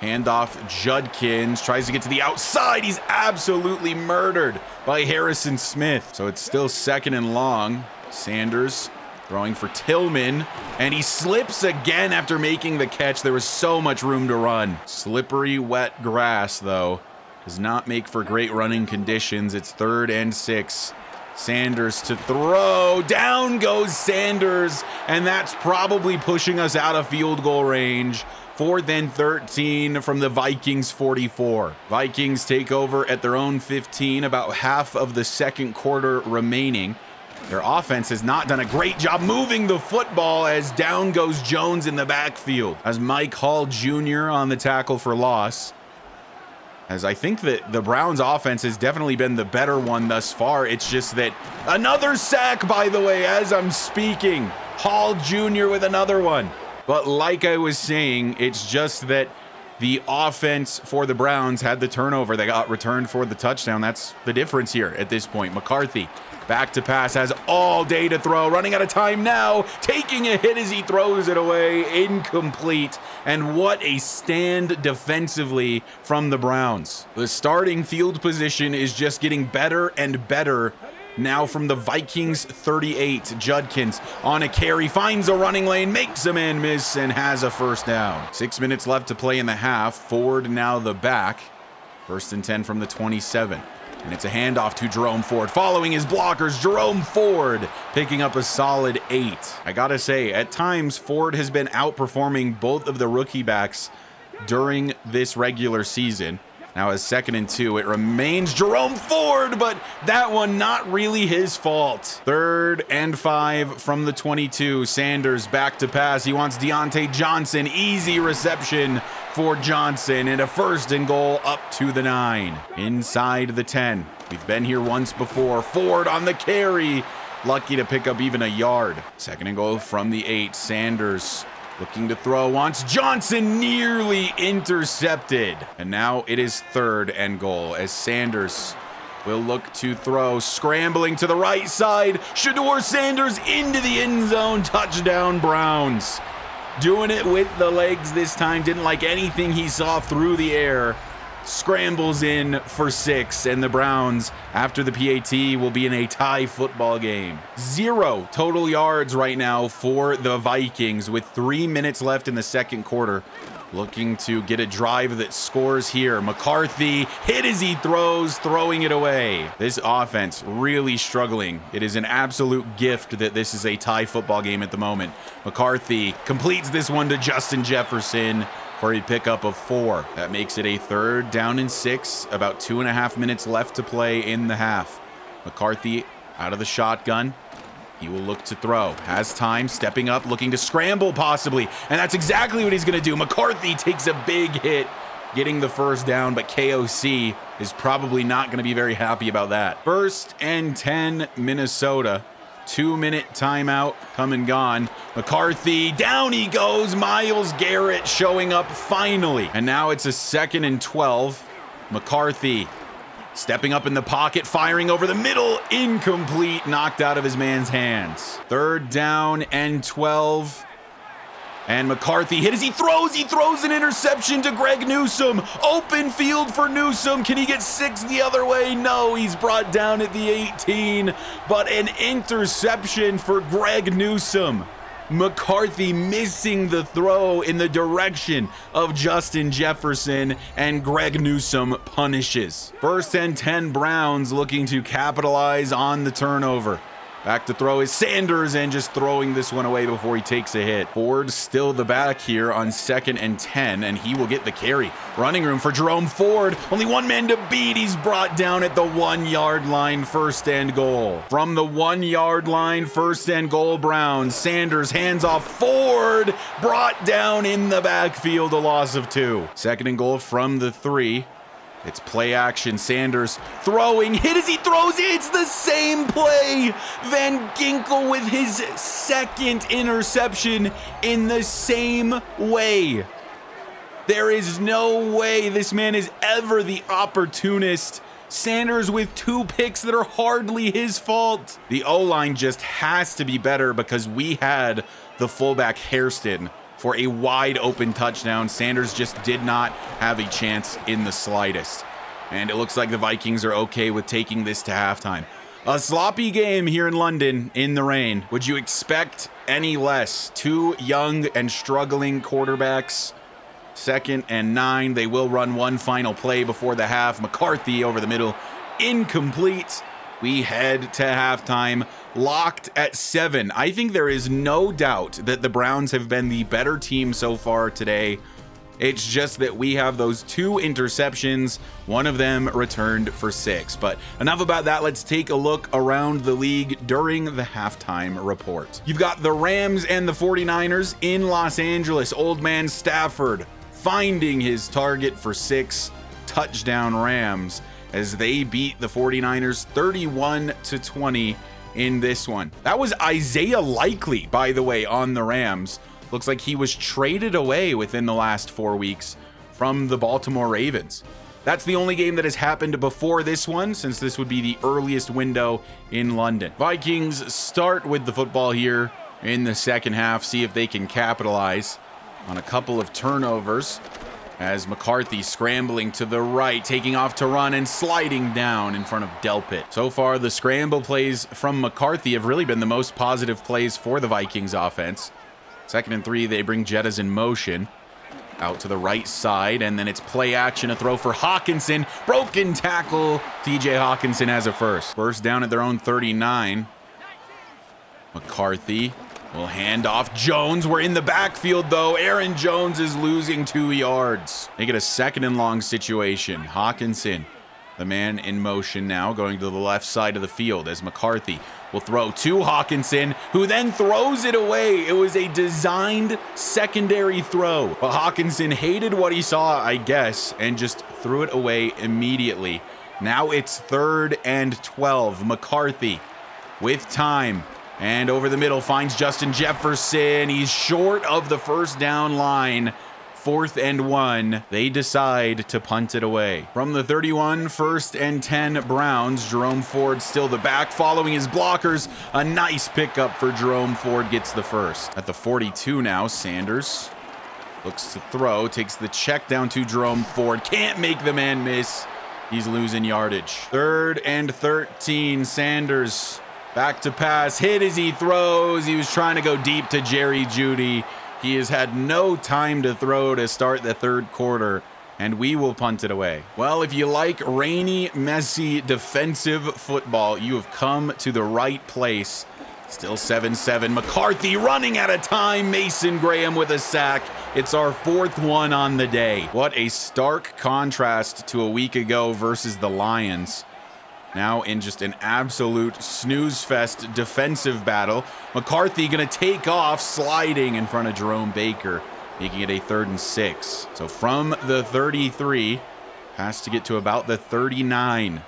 Handoff, Judkins tries to get to the outside. He's absolutely murdered by Harrison Smith. So it's still 2nd and long. Sanders throwing for Tillman, and he slips again after making the catch. There was so much room to run. Slippery, wet grass, though, does not make for great running conditions. It's 3rd and 6. Sanders to throw. Down goes Sanders, and that's probably pushing us out of field goal range. 4th and 13 from the Vikings 44. Vikings take over at their own 15, about half of the second quarter remaining. Their offense has not done a great job moving the football as down goes Jones in the backfield. As Mike Hall Jr. on the tackle for loss. As I think that the Browns offense has definitely been the better one thus far. It's just that another sack, by the way, as I'm speaking. Hall Jr. with another one. But like I was saying, it's just that the offense for the Browns had the turnover. They got returned for the touchdown. That's the difference here at this point. McCarthy back to pass, has all day to throw. Running out of time now. Taking a hit as he throws it away. Incomplete. And what a stand defensively from the Browns. The starting field position is just getting better and better Now from the Vikings 38, Judkins on a carry, finds a running lane, makes a man miss, and has a first down. 6 minutes left to play in the half. Ford now the back. 1st and 10 from the 27. And it's a handoff to Jerome Ford. Following his blockers, Jerome Ford picking up a solid 8. I gotta say, at times, Ford has been outperforming both of the rookie backs during this regular season. Now as 2nd and 2, it remains Jerome Ford, but that one not really his fault. 3rd and 5 from the 22. Sanders back to pass. He wants Deontay Johnson. Easy reception for Johnson, and a 1st and goal up to the 9. Inside the 10. We've been here once before. Ford on the carry. Lucky to pick up even a yard. 2nd and goal from the 8. Sanders looking to throw, wants Johnson, nearly intercepted. And now it is 3rd and goal as Sanders will look to throw, scrambling to the right side. Shedeur Sanders into the end zone. Touchdown Browns. Doing it with the legs this time. Didn't like anything he saw through the air. Scrambles in for 6, and the Browns, after the PAT, will be in a tie football game. 0 total yards right now for the Vikings with 3 minutes left in the 2nd quarter. Looking to get a drive that scores here. McCarthy hit as he throws, throwing it away. This offense really struggling. It is an absolute gift that this is a tie football game at the moment. McCarthy completes this one to Justin Jefferson for a pickup of 4. That makes it a 3rd down and 6. About 2.5 minutes left to play in the half. McCarthy out of the shotgun. He will look to throw. Has time, stepping up, looking to scramble possibly. And that's exactly what he's going to do. McCarthy takes a big hit, getting the 1st down, but KOC is probably not going to be very happy about that. 1st and 10, Minnesota. 2-minute timeout, come and gone. McCarthy, down he goes. Myles Garrett showing up finally. And now it's a 2nd and 12. McCarthy stepping up in the pocket, firing over the middle. Incomplete, knocked out of his man's hands. 3rd down and 12. And McCarthy hit as he throws an interception to Greg Newsome. Open field for Newsome. Can he get 6 the other way? No, he's brought down at the 18, but an interception for Greg Newsome. McCarthy missing the throw in the direction of Justin Jefferson, and Greg Newsome punishes. 1st and 10 Browns looking to capitalize on the turnover. Back to throw is Sanders, and just throwing this one away before he takes a hit. Ford still the back here on 2nd and 10, and he will get the carry. Running room for Jerome Ford. Only one man to beat. He's brought down at the 1-yard line. 1st and goal. From the 1-yard line, 1st and goal Browns. Sanders hands off. Ford brought down in the backfield. A loss of 2. 2nd and goal from the 3. It's play action. Sanders throwing, hit as he throws. It's the same play. Van Ginkel with his 2nd interception in the same way. There is no way this man is ever the opportunist. Sanders with 2 picks that are hardly his fault. The O-line just has to be better because we had the fullback Hairston for a wide open touchdown. Sanders just did not have a chance in the slightest. And it looks like the Vikings are okay with taking this to halftime. A sloppy game here in London in the rain. Would you expect any less? 2 young and struggling quarterbacks. 2nd and 9. They will run one final play before the half. McCarthy over the middle. Incomplete. We head to halftime locked at 7. I think there is no doubt that the Browns have been the better team so far today. It's just that we have those 2 interceptions, one of them returned for 6. But enough about that. Let's take a look around the league during the halftime report. You've got the Rams and the 49ers in Los Angeles. Old man Stafford finding his target for 6. Touchdown Rams as they beat the 49ers 31-20 in this one. That was Isaiah Likely, by the way, on the Rams. Looks like he was traded away within the last 4 weeks from the Baltimore Ravens. That's the only game that has happened before this one, since this would be the earliest window in London. Vikings start with the football here in the second half, see if they can capitalize on a couple of turnovers. as McCarthy scrambling to the right, taking off to run and sliding down in front of Delpit. So far, the scramble plays from McCarthy have really been the most positive plays for the Vikings offense. 2nd and 3, they bring Jettas in motion. Out to the right side, and then it's play action, a throw for Hawkinson. Broken tackle. TJ Hawkinson has a first. First down at their own 39. McCarthy will hand off. Jones, we're in the backfield though. Aaron Jones is losing 2 yards. Make it a 2nd and long situation. Hawkinson, the man in motion now, going to the left side of the field as McCarthy will throw to Hawkinson, who then throws it away. It was a designed secondary throw. But Hawkinson hated what he saw, I guess, and just threw it away immediately. Now it's 3rd and 12. McCarthy with time. And over the middle finds Justin Jefferson. He's short of the first down line. 4th and 1. They decide to punt it away. From the 31, 1st and 10 Browns. Jerome Ford still the back, following his blockers. A nice pickup for Jerome Ford, gets the first. At the 42 now, Sanders looks to throw, takes the check down to Jerome Ford. Can't make the man miss. He's losing yardage. 3rd and 13, Sanders back to pass, hit as he throws. He was trying to go deep to Jerry Jeudy. He has had no time to throw to start the 3rd quarter, and we will punt it away. Well, if you like rainy, messy, defensive football, you have come to the right place. Still 7-7. McCarthy running out of time. Mason Graham with a sack. It's our 4th one on the day. What a stark contrast to a week ago versus the Lions. Now in just an absolute snooze fest defensive battle. McCarthy gonna take off, sliding in front of Jerome Baker, making it a 3rd and 6. So from the 33, has to get to about the 39.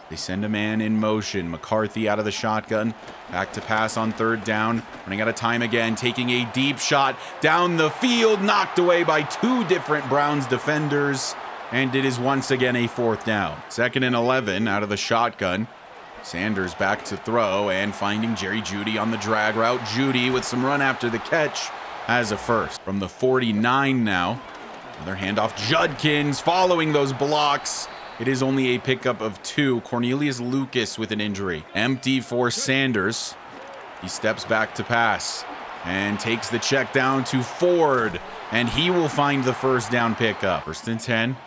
They send a man in motion. McCarthy out of the shotgun. Back to pass on 3rd down. Running out of time again. Taking a deep shot down the field. Knocked away by 2 different Browns defenders. And it is once again a 4th down. 2nd and 11 out of the shotgun. Sanders back to throw and finding Jerry Jeudy on the drag route. Jeudy with some run after the catch has a first. From the 49 now. Another handoff. Judkins following those blocks. It is only a pickup of 2. Cornelius Lucas with an injury. Empty for Sanders. He steps back to pass and takes the check down to Ford. And he will find the first down pickup. 1st and 10.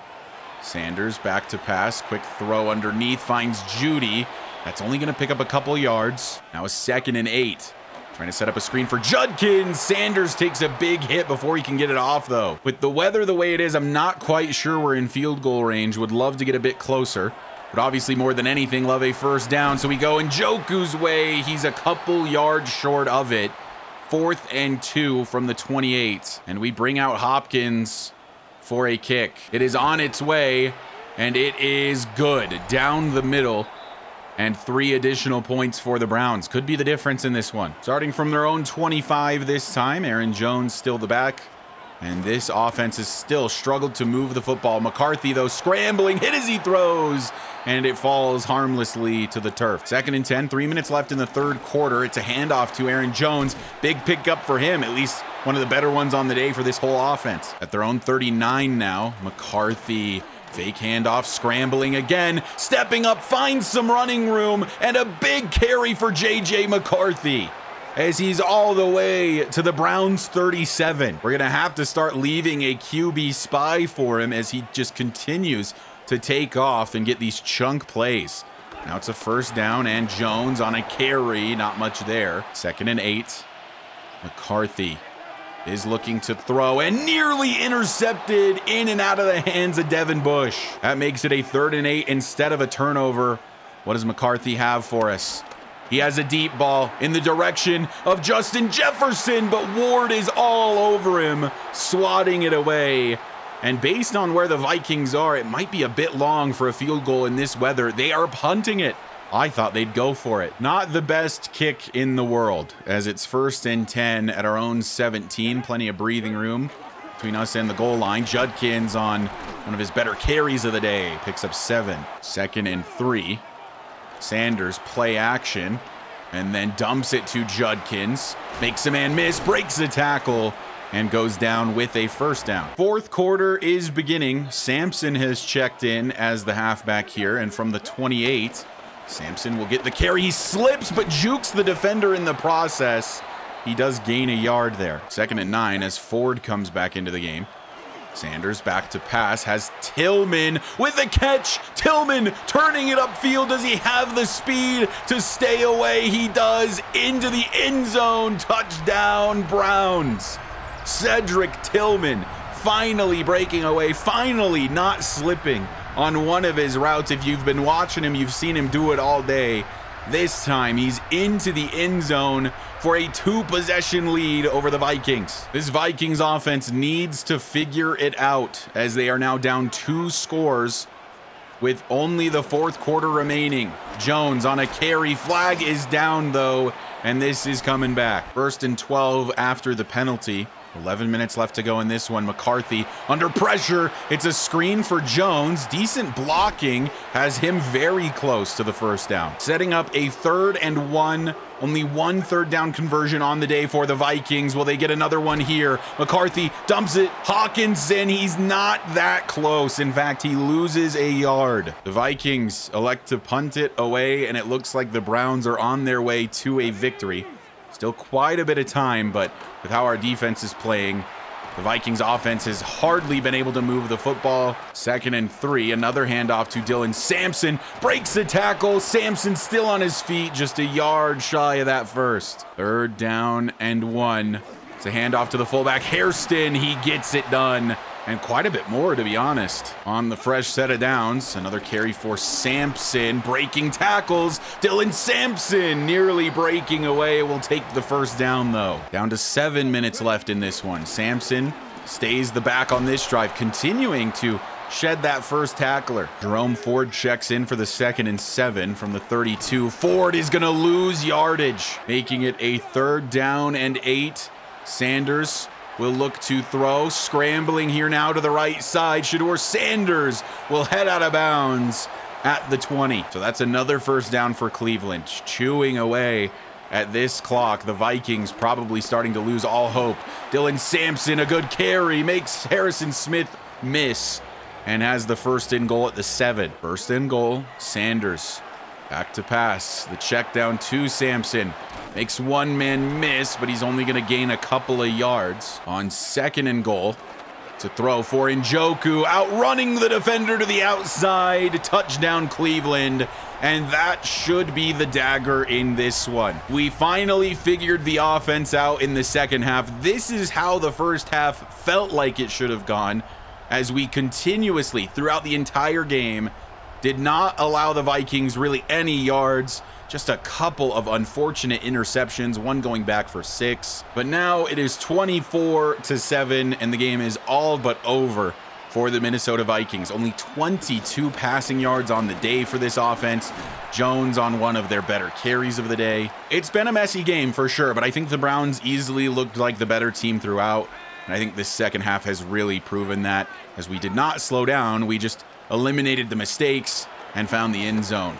Sanders back to pass. Quick throw underneath. Finds Jeudy. That's only going to pick up a couple yards. Now a 2nd and 8. Trying to set up a screen for Judkins. Sanders takes a big hit before he can get it off, though. With the weather the way it is, I'm not quite sure we're in field goal range. Would love to get a bit closer. But obviously, more than anything, love a first down. So we go Njoku's way. He's a couple yards short of it. 4th and 2 from the 28. And we bring out Hopkins for a kick. It is on its way, and it is good. Down the middle. And 3 additional points for the Browns. Could be the difference in this one. Starting from their own 25 this time. Aaron Jones still the back. And this offense has still struggled to move the football. McCarthy, though, scrambling. Hit as he throws. And it falls harmlessly to the turf. 2nd and 10. 3 minutes left in the 3rd quarter. It's a handoff to Aaron Jones. Big pickup for him. At least one of the better ones on the day for this whole offense. At their own 39 now. McCarthy. Fake handoff, scrambling again, stepping up, finds some running room, and a big carry for J.J. McCarthy as he's all the way to the Browns 37. We're going to have to start leaving a QB spy for him as he just continues to take off and get these chunk plays. Now it's a first down, and Jones on a carry, not much there. 2nd and 8. McCarthy is looking to throw and nearly intercepted in and out of the hands of Devin Bush. That makes it a 3rd and 8 instead of a turnover. What does McCarthy have for us? He has a deep ball in the direction of Justin Jefferson, but Ward is all over him, swatting it away. And based on where the Vikings are, it might be a bit long for a field goal in this weather. They are punting it. I thought they'd go for it. Not the best kick in the world, as it's 1st and 10 at our own 17. Plenty of breathing room between us and the goal line. Judkins on one of his better carries of the day. Picks up 7. 2nd and 3. Sanders play action and then dumps it to Judkins. Makes a man miss, breaks the tackle, and goes down with a first down. Fourth quarter is beginning. Sampson has checked in as the halfback here, and from the 28, Sampson will get the carry. He slips, but jukes the defender in the process. He does gain a yard there. 2nd and 9 as Ford comes back into the game. Sanders back to pass, has Tillman with the catch. Tillman turning it upfield. Does he have the speed to stay away? He does. Into the end zone. Touchdown, Browns. Cedric Tillman finally breaking away, finally not slipping on one of his routes. If you've been watching him, you've seen him do it all day. This time he's into the end zone for a 2-possession lead over the Vikings. This Vikings offense needs to figure it out as they are now down 2 scores with only the 4th quarter remaining. Jones on a carry. Flag is down though, and this is coming back. 1st and 12 after the penalty. 11 minutes left to go in this one. McCarthy under pressure. It's a screen for Jones. Decent blocking has him very close to the first down. Setting up a 3rd and 1. Only 1 third down conversion on the day for the Vikings. Will they get another one here? McCarthy dumps it. Hawkinson, he's not that close. In fact, he loses a yard. The Vikings elect to punt it away, and it looks like the Browns are on their way to a victory. Still quite a bit of time, but with how our defense is playing, the Vikings offense has hardly been able to move the football. 2nd and 3, another handoff to Dylan Sampson. Breaks the tackle. Sampson still on his feet, just a yard shy of that first. 3rd down and 1. It's a handoff to the fullback, Hairston. He gets it done. And quite a bit more, to be honest. On the fresh set of downs, another carry for Sampson, breaking tackles. Dylan Sampson nearly breaking away. Will take the first down, though. Down to 7 minutes left in this one. Sampson stays the back on this drive, continuing to shed that first tackler. Jerome Ford checks in for the 2nd and 7 from the 32. Ford is going to lose yardage, making it a 3rd down and 8. Sanders will look to throw, scrambling here now to the right side. Shedeur Sanders will head out of bounds at the 20. So that's another first down for Cleveland. Chewing away at this clock. The Vikings probably starting to lose all hope. Dylan Sampson, a good carry, makes Harrison Smith miss and has the 1st and goal at the 7. 1st and goal, Sanders back to pass. The check down to Sampson. Makes one man miss, but he's only going to gain a couple of yards. On 2nd and goal, to throw for Njoku, outrunning the defender to the outside. Touchdown Cleveland, and that should be the dagger in this one. We finally figured the offense out in the second half. This is how the first half felt like it should have gone, as we continuously, throughout the entire game, did not allow the Vikings really any yards. Just a couple of unfortunate interceptions, one going back for 6. But now it is 24-7, and the game is all but over for the Minnesota Vikings. Only 22 passing yards on the day for this offense. Jones on one of their better carries of the day. It's been a messy game for sure, but I think the Browns easily looked like the better team throughout. And I think this second half has really proven that, as we did not slow down. We just eliminated the mistakes and found the end zone.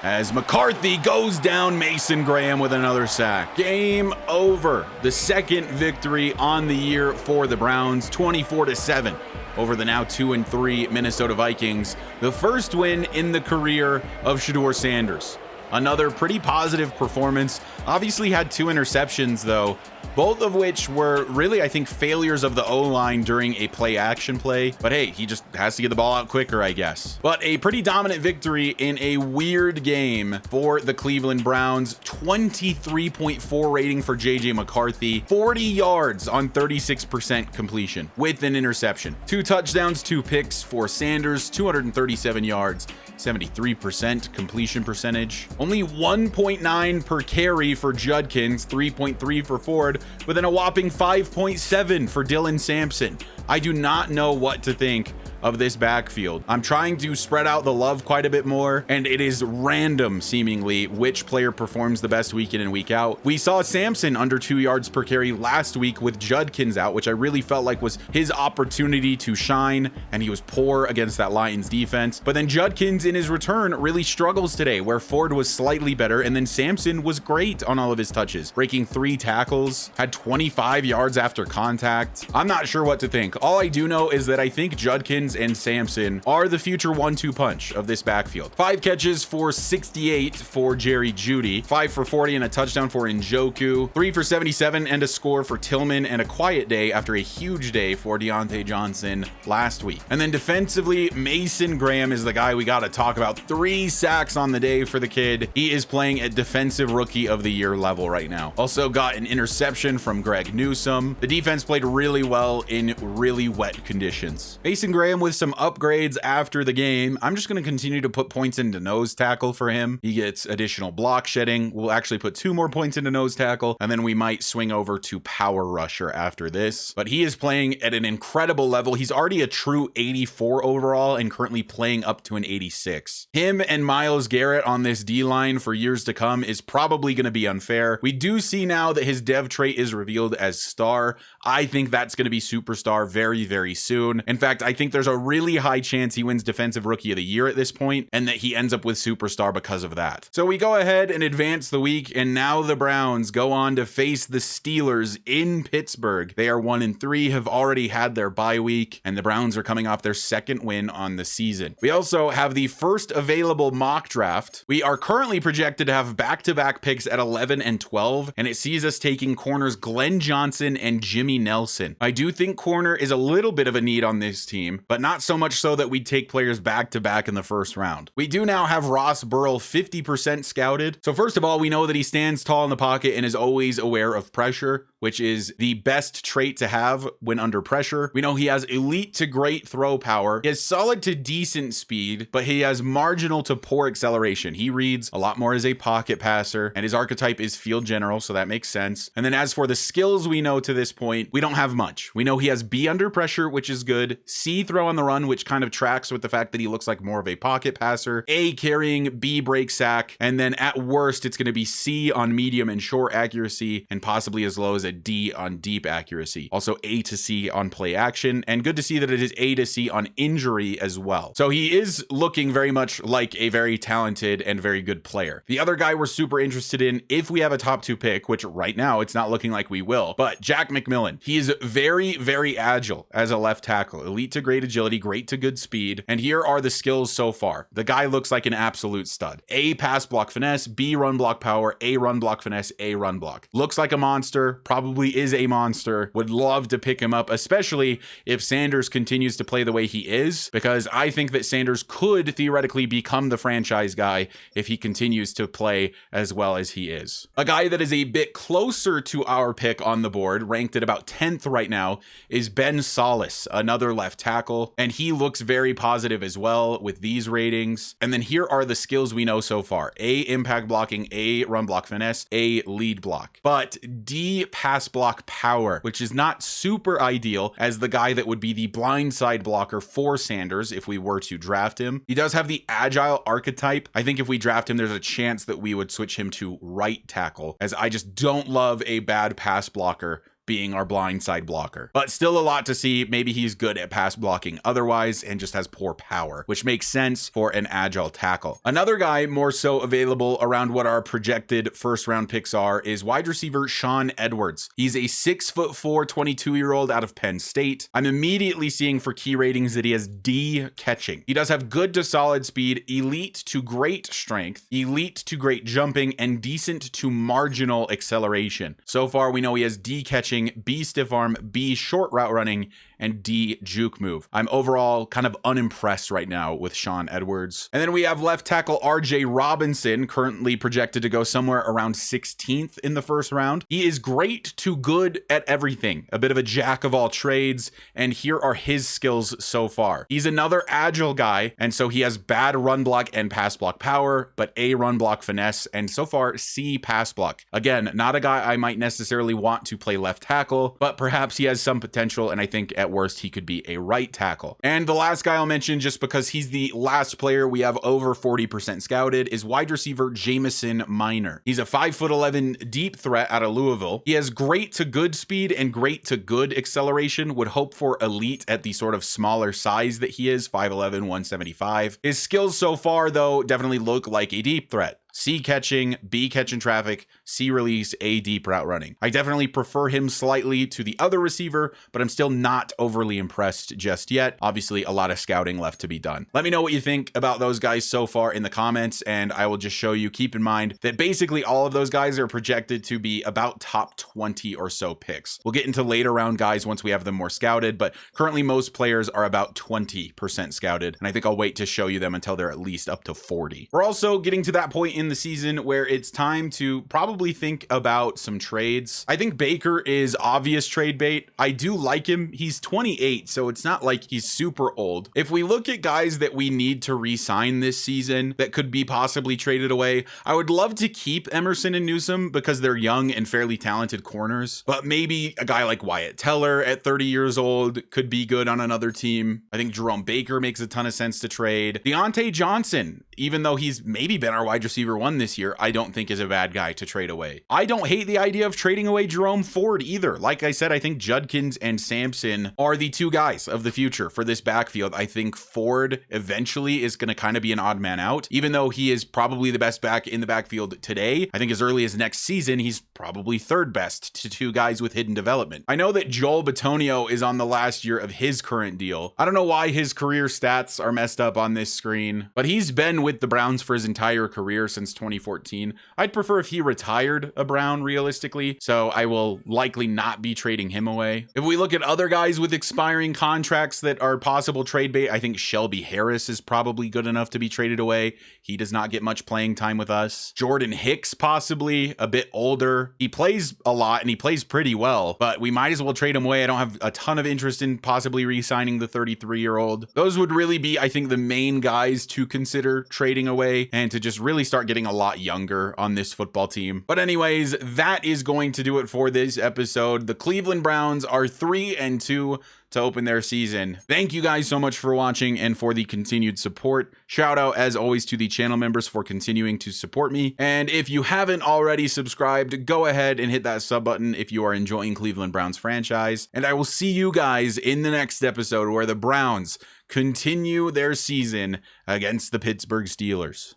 As McCarthy goes down, Mason Graham with another sack. Game over. The 2nd victory on the year for the Browns, 24-7 over the now 2-3 Minnesota Vikings. The first win in the career of Shedeur Sanders. Another pretty positive performance. Obviously had 2 interceptions though, both of which were really, I think, failures of the O-line during a play-action play. But hey, he just has to get the ball out quicker, I guess. But a pretty dominant victory in a weird game for the Cleveland Browns. 23.4 rating for J.J. McCarthy. 40 yards on 36% completion with an interception. 2 touchdowns, 2 picks for Sanders, 237 yards. 73% completion percentage. Only 1.9 per carry for Judkins, 3.3 for Ford, but then a whopping 5.7 for Dylan Sampson. I do not know what to think of this backfield. I'm trying to spread out the love quite a bit more, and it is random, seemingly, which player performs the best week in and week out. We saw Samson under 2 yards per carry last week with Judkins out, which I really felt like was his opportunity to shine, and he was poor against that Lions defense. But then Judkins in his return really struggles today, where Ford was slightly better, and then Samson was great on all of his touches, breaking 3 tackles, had 25 yards after contact. I'm not sure what to think. All I do know is that I think Judkins and Samson are the future 1-2 punch of this backfield. 5 catches for 68 for Jerry Jeudy, 5 for 40 and a touchdown for Njoku, 3 for 77 and a score for Tillman, and a quiet day after a huge day for Deontay Johnson last week. And then defensively, Mason Graham is the guy we got to talk about. 3 sacks on the day for the kid. He is playing at defensive rookie of the year level right now. Also got an interception from Greg Newsome. The defense played really well in really wet conditions. Mason Graham with some upgrades after the game. I'm just going to continue to put points into nose tackle for him. He gets additional block shedding. We'll actually put 2 more points into nose tackle, and then we might swing over to power rusher after this. But he is playing at an incredible level. He's already a true 84 overall and currently playing up to an 86. Him and Myles Garrett on this D-line for years to come is probably going to be unfair. We do see now that his dev trait is revealed as star. I think that's going to be superstar very, very soon. In fact, I think there's a really high chance he wins defensive rookie of the year at this point, and that he ends up with superstar because of that. So we go ahead and advance the week, and now the Browns go on to face the Steelers in Pittsburgh. They are 1-3, have already had their bye week, and the Browns are coming off their 2nd win on the season. We also have the first available mock draft. We are currently projected to have back-to-back picks at 11 and 12, and it sees us taking corners Glenn Johnson and Jimmy Nelson. I do think corner is a little bit of a need on this team, but not so much so that we take players back-to-back in the first round. We do now have Ross Burrell 50% scouted. So first of all, we know that he stands tall in the pocket and is always aware of pressure, which is the best trait to have when under pressure. We know he has elite to great throw power. He has solid to decent speed, but he has marginal to poor acceleration. He reads a lot more as a pocket passer, and his archetype is field general, so that makes sense. And then as for the skills we know to this point, we don't have much. We know he has B under pressure, which is good, C throw on the run, which kind of tracks with the fact that he looks like more of a pocket passer, A carrying, B break sack, and then at worst, it's going to be C on medium and short accuracy, and possibly as low as a D on deep accuracy. Also A to C on play action, and good to see that it is A to C on injury as well. So he is looking very much like a very talented and very good player. The other guy we're super interested in, if we have a top 2 pick, which right now it's not looking like we will, but Jack McMillan. He is very, very agile as a left tackle. Elite to great agility, great to good speed. And here are the skills so far. The guy looks like an absolute stud. A pass block finesse, B run block power, A run block finesse, A run block. Looks like a monster, probably is a monster. Would love to pick him up, especially if Sanders continues to play the way he is, because I think that Sanders could theoretically become the franchise guy if he continues to play as well as he is. A guy that is a bit closer to our pick on the board, ranked at about 10th right now, is Ben Solis, another left tackle, and he looks very positive as well with these ratings. And then here are the skills we know so far. A impact blocking, A run block finesse, A lead block. But D pass block power, which is not super ideal as the guy that would be the blind side blocker for Sanders if we were to draft him. He does have the agile archetype. I think if we draft him, there's a chance that we would switch him to right tackle, as I just don't love a bad pass blocker being our blind side blocker. But still a lot to see. Maybe he's good at pass blocking otherwise and just has poor power, which makes sense for an agile tackle. Another guy more so available around what our projected first round picks are is wide receiver Sean Edwards. He's a 6'4", 22-year-old out of Penn State. I'm immediately seeing for key ratings that he has D catching. He does have good to solid speed, elite to great strength, elite to great jumping, and decent to marginal acceleration. So far, we know he has D catching, B stiff arm, B short route running, and D juke move. I'm overall kind of unimpressed right now with Sean Edwards. And then we have left tackle RJ Robinson, currently projected to go somewhere around 16th in the first round. He is great to good at everything, a bit of a jack of all trades, and here are his skills so far. He's another agile guy, and so he has bad run block and pass block power, but A run block finesse, and so far C pass block. Again, not a guy I might necessarily want to play left tackle, but perhaps he has some potential, and I think at at worst, he could be a right tackle. And the last guy I'll mention, just because he's the last player we have over 40% scouted, is wide receiver Jamison Minor. He's a 5'11" deep threat out of Louisville. He has great to good speed and great to good acceleration. Would hope for elite at the sort of smaller size that he is, 5'11", 175. His skills so far, though, definitely look like a deep threat. C catching, B catching traffic, C release, A deep route running. I definitely prefer him slightly to the other receiver, but I'm still not overly impressed just yet. Obviously, a lot of scouting left to be done. Let me know what you think about those guys so far in the comments, and I will just show you. Keep in mind that basically all of those guys are projected to be about top 20 or so picks. We'll get into later round guys once we have them more scouted, but currently most players are about 20% scouted, and I think I'll wait to show you them until they're at least up to 40. We're also getting to that point in the season where it's time to probably think about some trades. I think Baker is obvious trade bait. I do like him. He's 28, so it's not like he's super old. If we look at guys that we need to re-sign this season that could be possibly traded away, I would love to keep Emerson and Newsome because they're young and fairly talented corners, but maybe a guy like Wyatt Teller at 30 years old could be good on another team. I think Jerome Baker makes a ton of sense to trade. Deontay Johnson, even though he's maybe been our wide receiver one this year, I don't think is a bad guy to trade away. I don't hate the idea of trading away Jerome Ford either. Like I said, I think Judkins and Sampson are the two guys of the future for this backfield. I think Ford eventually is going to kind of be an odd man out, even though he is probably the best back in the backfield today. I think as early as next season, he's probably third best to two guys with hidden development. I know that Joel Bitonio is on the last year of his current deal. I don't know why his career stats are messed up on this screen, but he's been with the Browns for his entire career since 2014. I'd prefer if he retired a Brown realistically, so I will likely not be trading him away. If we look at other guys with expiring contracts that are possible trade bait, I think Shelby Harris is probably good enough to be traded away. He does not get much playing time with us. Jordan Hicks, possibly a bit older. He plays a lot and he plays pretty well, but we might as well trade him away. I don't have a ton of interest in possibly re-signing the 33-year-old. Those would really be, I think, the main guys to consider trading away and to just really start getting a lot younger on this football team. But anyways, that is going to do it for this episode. The Cleveland Browns are 3-2 to open their season. Thank you guys so much for watching and for the continued support. Shout out as always to the channel members for continuing to support me. And if you haven't already subscribed, go ahead and hit that sub button if you are enjoying Cleveland Browns franchise. And I will see you guys in the next episode where the Browns continue their season against the Pittsburgh Steelers.